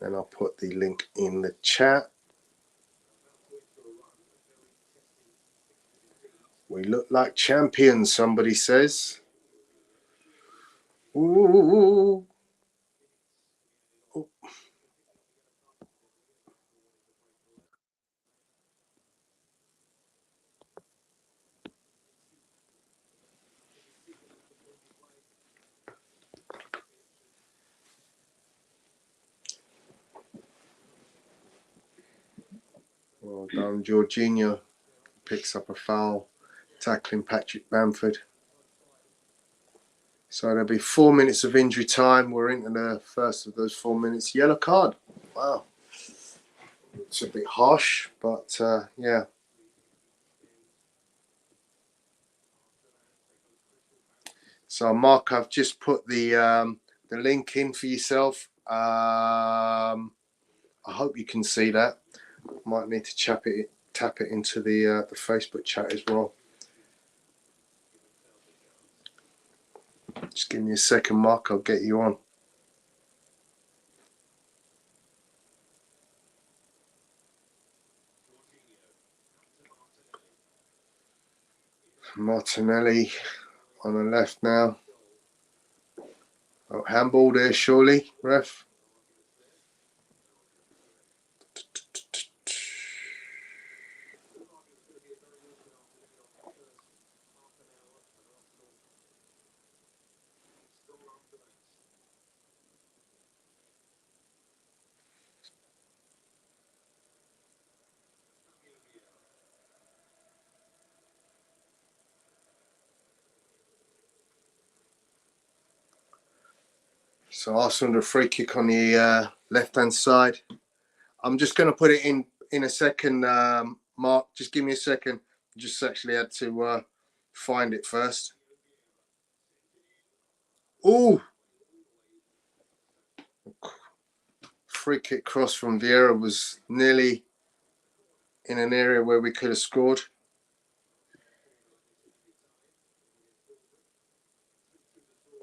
then I'll put the link in the chat. We look like champions, somebody says. Ooh. done. Jorginho picks up a foul, tackling Patrick Bamford. So there'll be 4 minutes of injury time. We're into the first of those 4 minutes. Yellow card. Wow. It's a bit harsh, but yeah. So Mark, I've just put the link in for yourself. I hope you can see that. Might need to tap it into the Facebook chat as well. Just give me a second, Mark. I'll get you on. Martinelli on the left now. Oh, handball there, surely, ref. So Arsenal the free kick on the left-hand side. I'm just going to put it in a second, Mark. Just give me a second. Just actually had to find it first. Ooh! Free kick cross from Vieira was nearly in an area where we could have scored.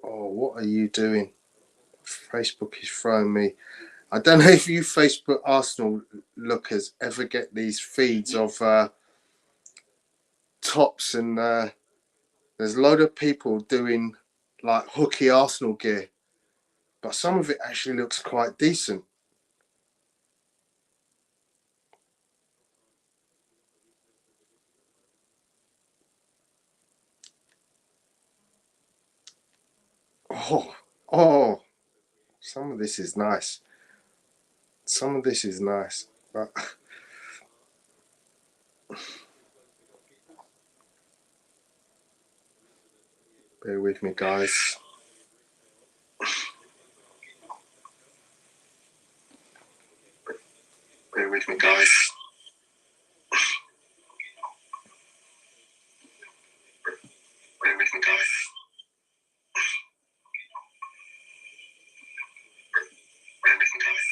Oh, what are you doing? Facebook is throwing me. I don't know if you Facebook Arsenal lookers ever get these feeds of tops and there's a load of people doing like hooky Arsenal gear, but some of it actually looks quite decent. Oh, some of this is nice. Some of this is nice, but bear with me, guys. Bear with me, guys. Bear with me, guys. Bear with me, guys. Bear with me, guys.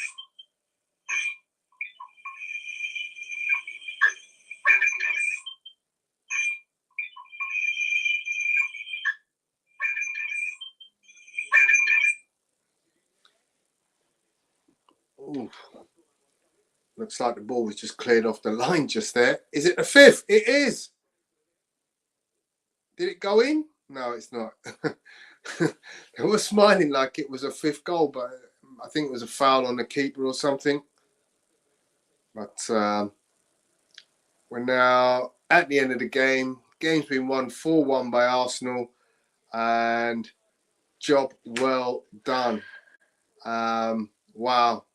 Ooh. Looks like the ball was just cleared off the line just there. Is it the fifth? It is. Did it go in? No, it's not. They were smiling like it was a fifth goal, but I think it was a foul on the keeper or something. But we're now at the end of the game. Game's been won 4-1 by Arsenal, and job well done. Wow.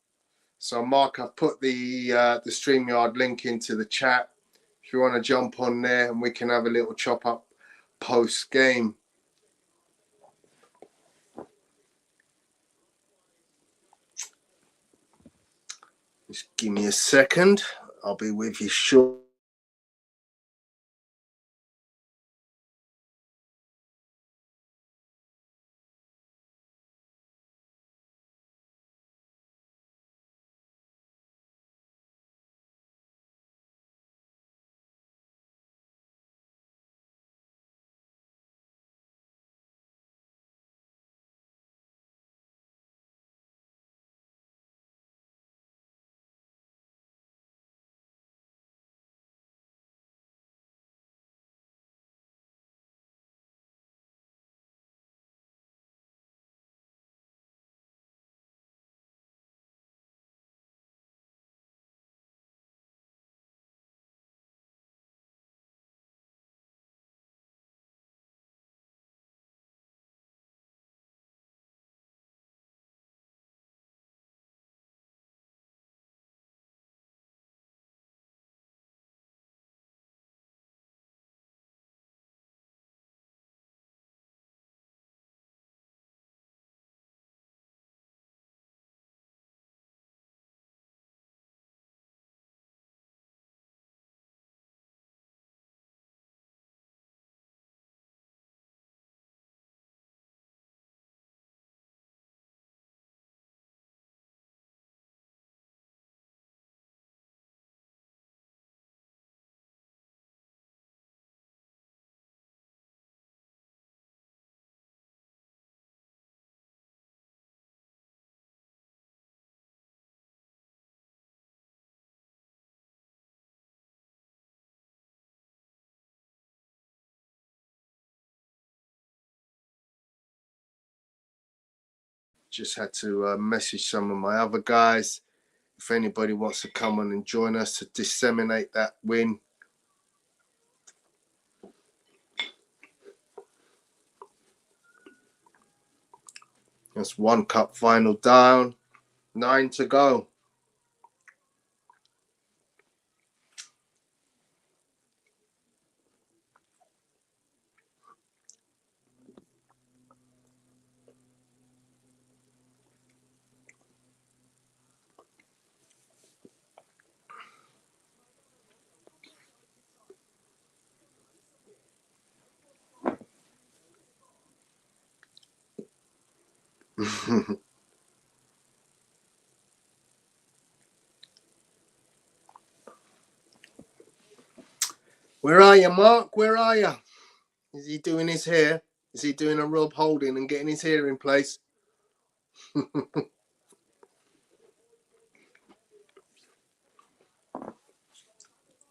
So, Mark, I've put the StreamYard link into the chat. If you want to jump on there and we can have a little chop up post game. Just give me a second. I'll be with you shortly. Just had to message some of my other guys. If anybody wants to come on and join us to disseminate that win. That's one cup final down. 9 to go. Where are you, Mark? Where are you? Is he doing his hair? Is he doing a Rob Holding and getting his hair in place?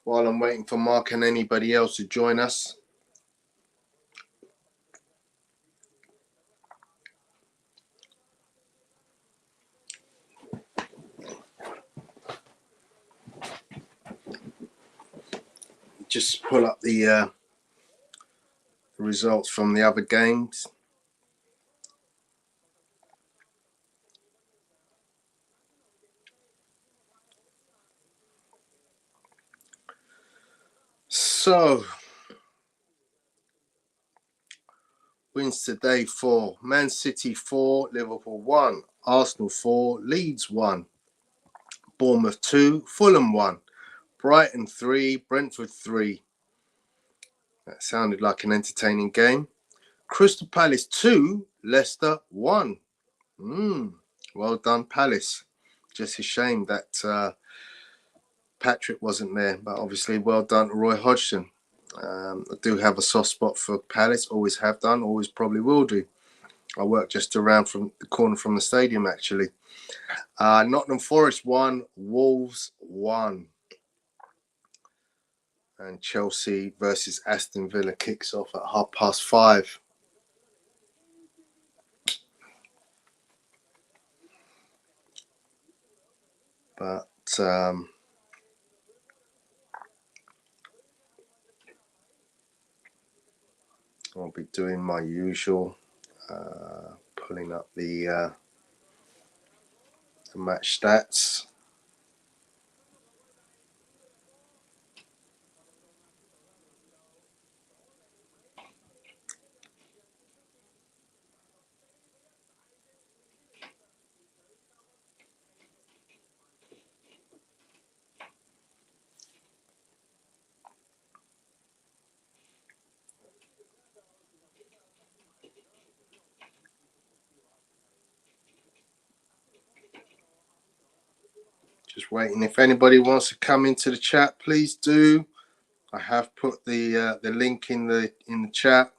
While I'm waiting for Mark and anybody else to join us. Just pull up the results from the other games. So, wins today for Man City 4, Liverpool 1, Arsenal 4, Leeds 1, Bournemouth 2, Fulham 1, Brighton 3, Brentford 3. That sounded like an entertaining game. Crystal Palace 2, Leicester 1. Well done, Palace. Just a shame that Patrick wasn't there, but obviously well done to Roy Hodgson. I do have a soft spot for Palace, always have done, always probably will do. I work just around from the corner from the stadium, actually. Nottingham Forest 1, Wolves 1. And Chelsea versus Aston Villa kicks off at 5:30. But I'll be doing my usual, pulling up the match stats. Just waiting. If anybody wants to come into the chat, please do. I have put the link in the chat.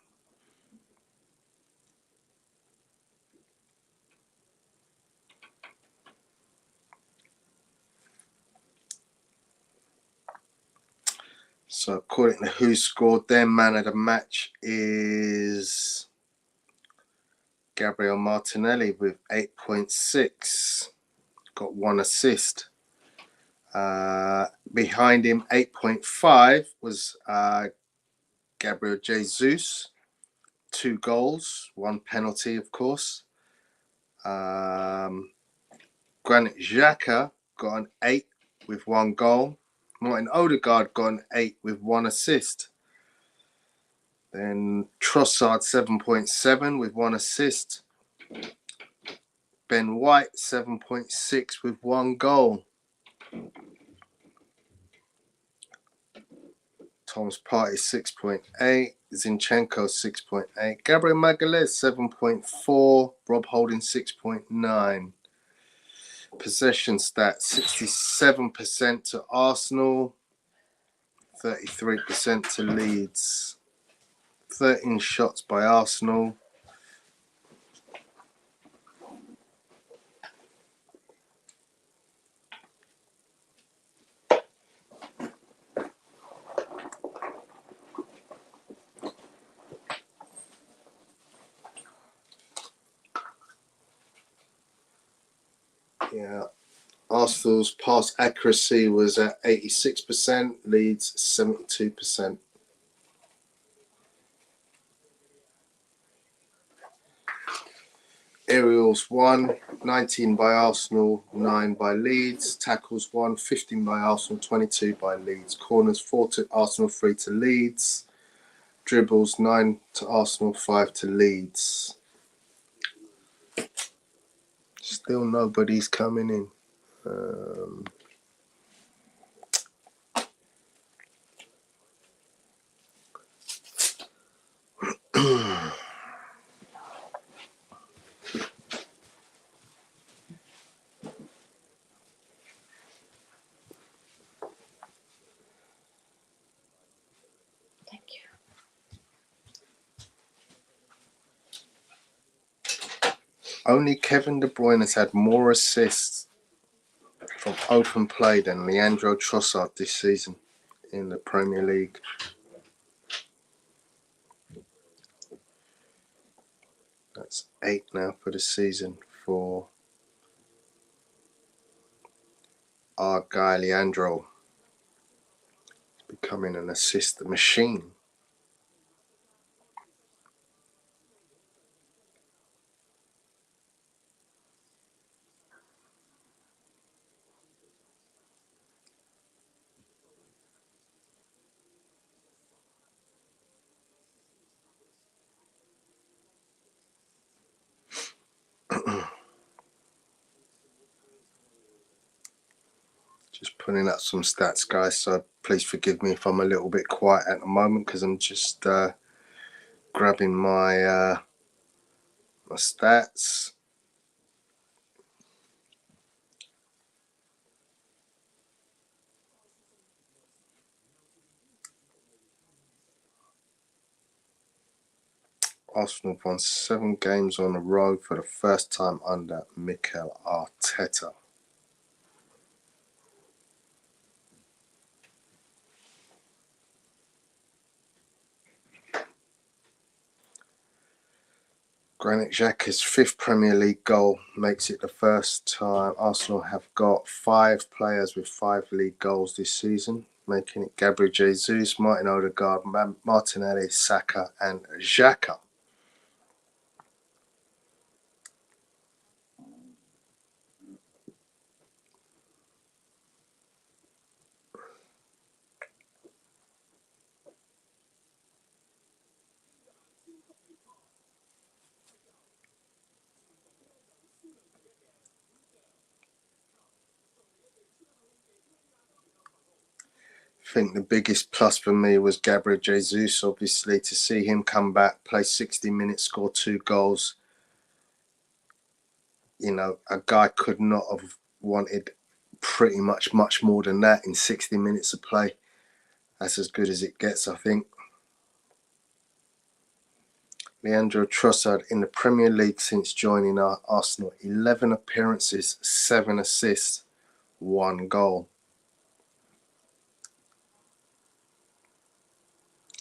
So according to who scored, their man of the match is Gabriel Martinelli with 8.6. Got 1 assist. Behind him, 8.5 was Gabriel Jesus. 2 goals, 1 penalty, of course. Granit Xhaka got an 8 with 1 goal. Martin Odegaard got an 8 with 1 assist. Then Trossard 7.7 with 1 assist. Ben White 7.6 with 1 goal. Thomas Partey 6.8. Zinchenko 6.8. Gabriel Magalhaes 7.4. Rob Holding 6.9. Possession stats 67% to Arsenal, 33% to Leeds. 13 shots by Arsenal. Yeah. Arsenal's pass accuracy was at 86%, Leeds 72%. Aerials 1, 19 by Arsenal, 9 by Leeds. Tackles 1, 15 by Arsenal, 22 by Leeds. Corners 4 to Arsenal, 3 to Leeds. Dribbles 9 to Arsenal, 5 to Leeds. Still nobody's coming in. Thank you. Only Kevin De Bruyne has had more assists from open play than Leandro Trossard this season in the Premier League. That's 8 now for the season for our guy Leandro. He's becoming an assist machine. Just putting up some stats, guys, so please forgive me if I'm a little bit quiet at the moment because I'm just grabbing my stats. Arsenal have won 7 games on the road for the first time under Mikel Arteta. Granit Xhaka's 5th Premier League goal makes it the first time Arsenal have got 5 players with 5 league goals this season, making it Gabriel Jesus, Martin Odegaard, Martinelli, Saka and Xhaka. I think the biggest plus for me was Gabriel Jesus, obviously, to see him come back, play 60 minutes, score 2 goals. You know, a guy could not have wanted pretty much more than that in 60 minutes of play. That's as good as it gets, I think. Leandro Trossard in the Premier League since joining Arsenal, 11 appearances, 7 assists, 1 goal.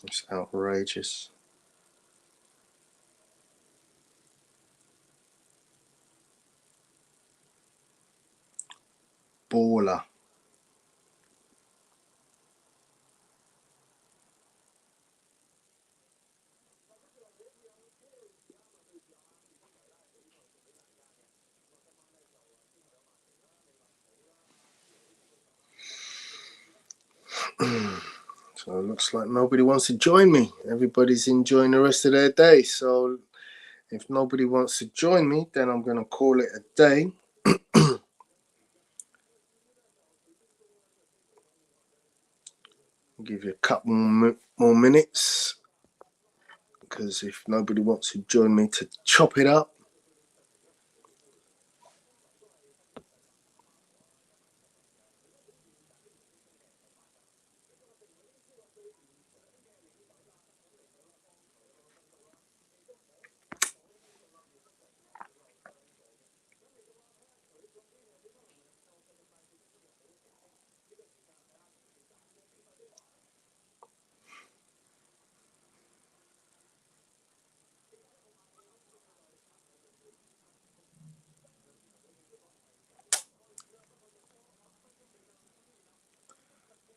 It's outrageous. Baller. So it looks like nobody wants to join me. Everybody's enjoying the rest of their day. So if nobody wants to join me, then I'm going to call it a day. Give you a couple more minutes, because if nobody wants to join me to chop it up,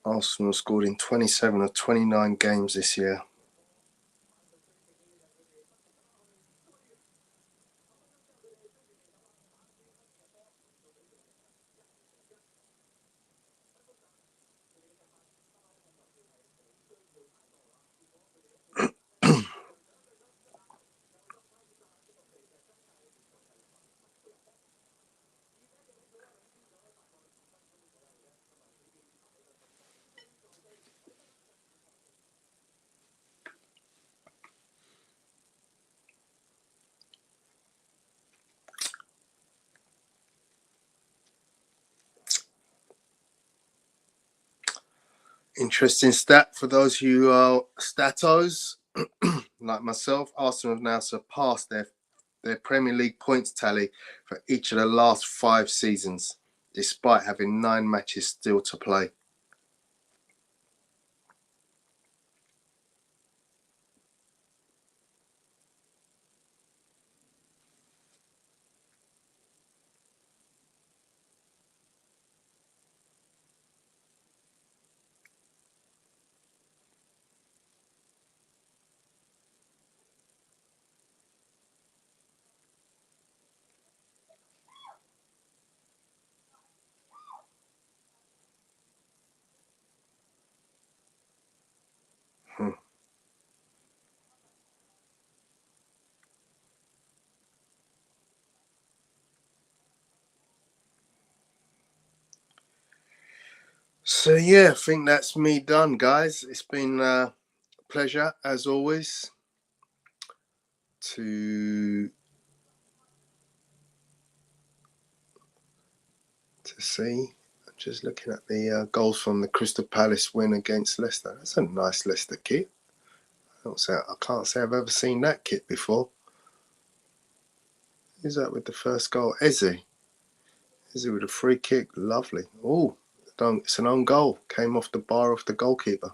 Arsenal scored in 27 of 29 games this year. Interesting stat for those who are statos like myself. Arsenal have now surpassed their Premier League points tally for each of the last 5 seasons, despite having 9 matches still to play. So yeah, I think that's me done, guys. It's been a pleasure as always to see. I'm just looking at the goals from the Crystal Palace win against Leicester. That's a nice Leicester kit. I can't say I've ever seen that kit before. Who's that with the first goal? Eze. Eze with a free kick. Lovely. Oh, it's an own goal. Came off the bar of the goalkeeper.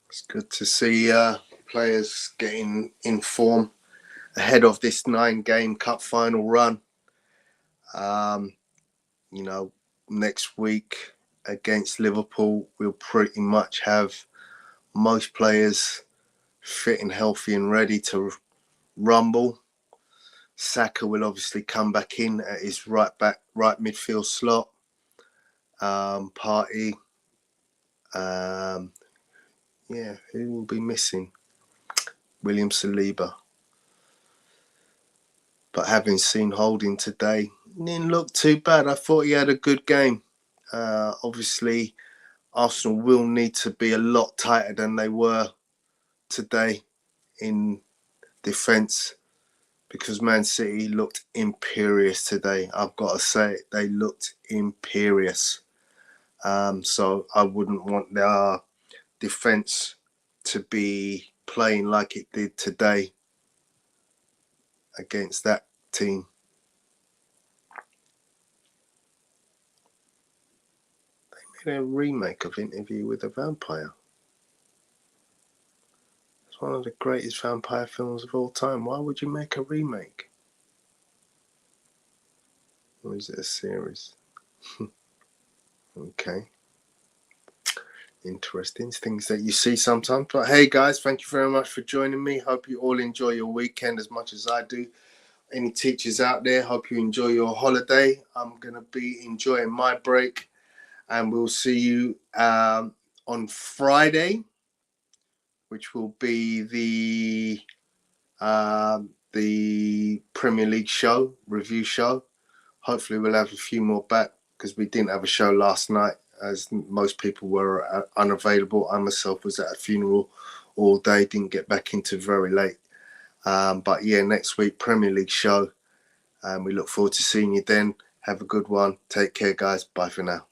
It's good to see players getting in form ahead of this 9-game cup final run. Next week against Liverpool, we'll pretty much have most players fit and healthy and ready to rumble. Saka will obviously come back in at his right midfield slot. Partey. Who will be missing? William Saliba. But having seen Holding today, didn't look too bad. I thought he had a good game. Obviously, Arsenal will need to be a lot tighter than they were today in defence, because Man City looked imperious today. I've got to say it, they looked imperious. So I wouldn't want their defence to be playing like it did today against that team. They made a remake of Interview with a Vampire. It's one of the greatest vampire films of all time. Why would you make a remake? Or is it a series? Okay. Interesting things that you see sometimes. But hey, guys, thank you very much for joining me. Hope you all enjoy your weekend as much as I do. Any teachers out there, hope you enjoy your holiday. I'm going to be enjoying my break. And we'll see you on Friday, which will be the Premier League review show. Hopefully we'll have a few more back, because we didn't have a show last night, as most people were unavailable. I myself was at a funeral all day, didn't get back into very late. But yeah, next week, Premier League show. And we look forward to seeing you then. Have a good one. Take care, guys. Bye for now.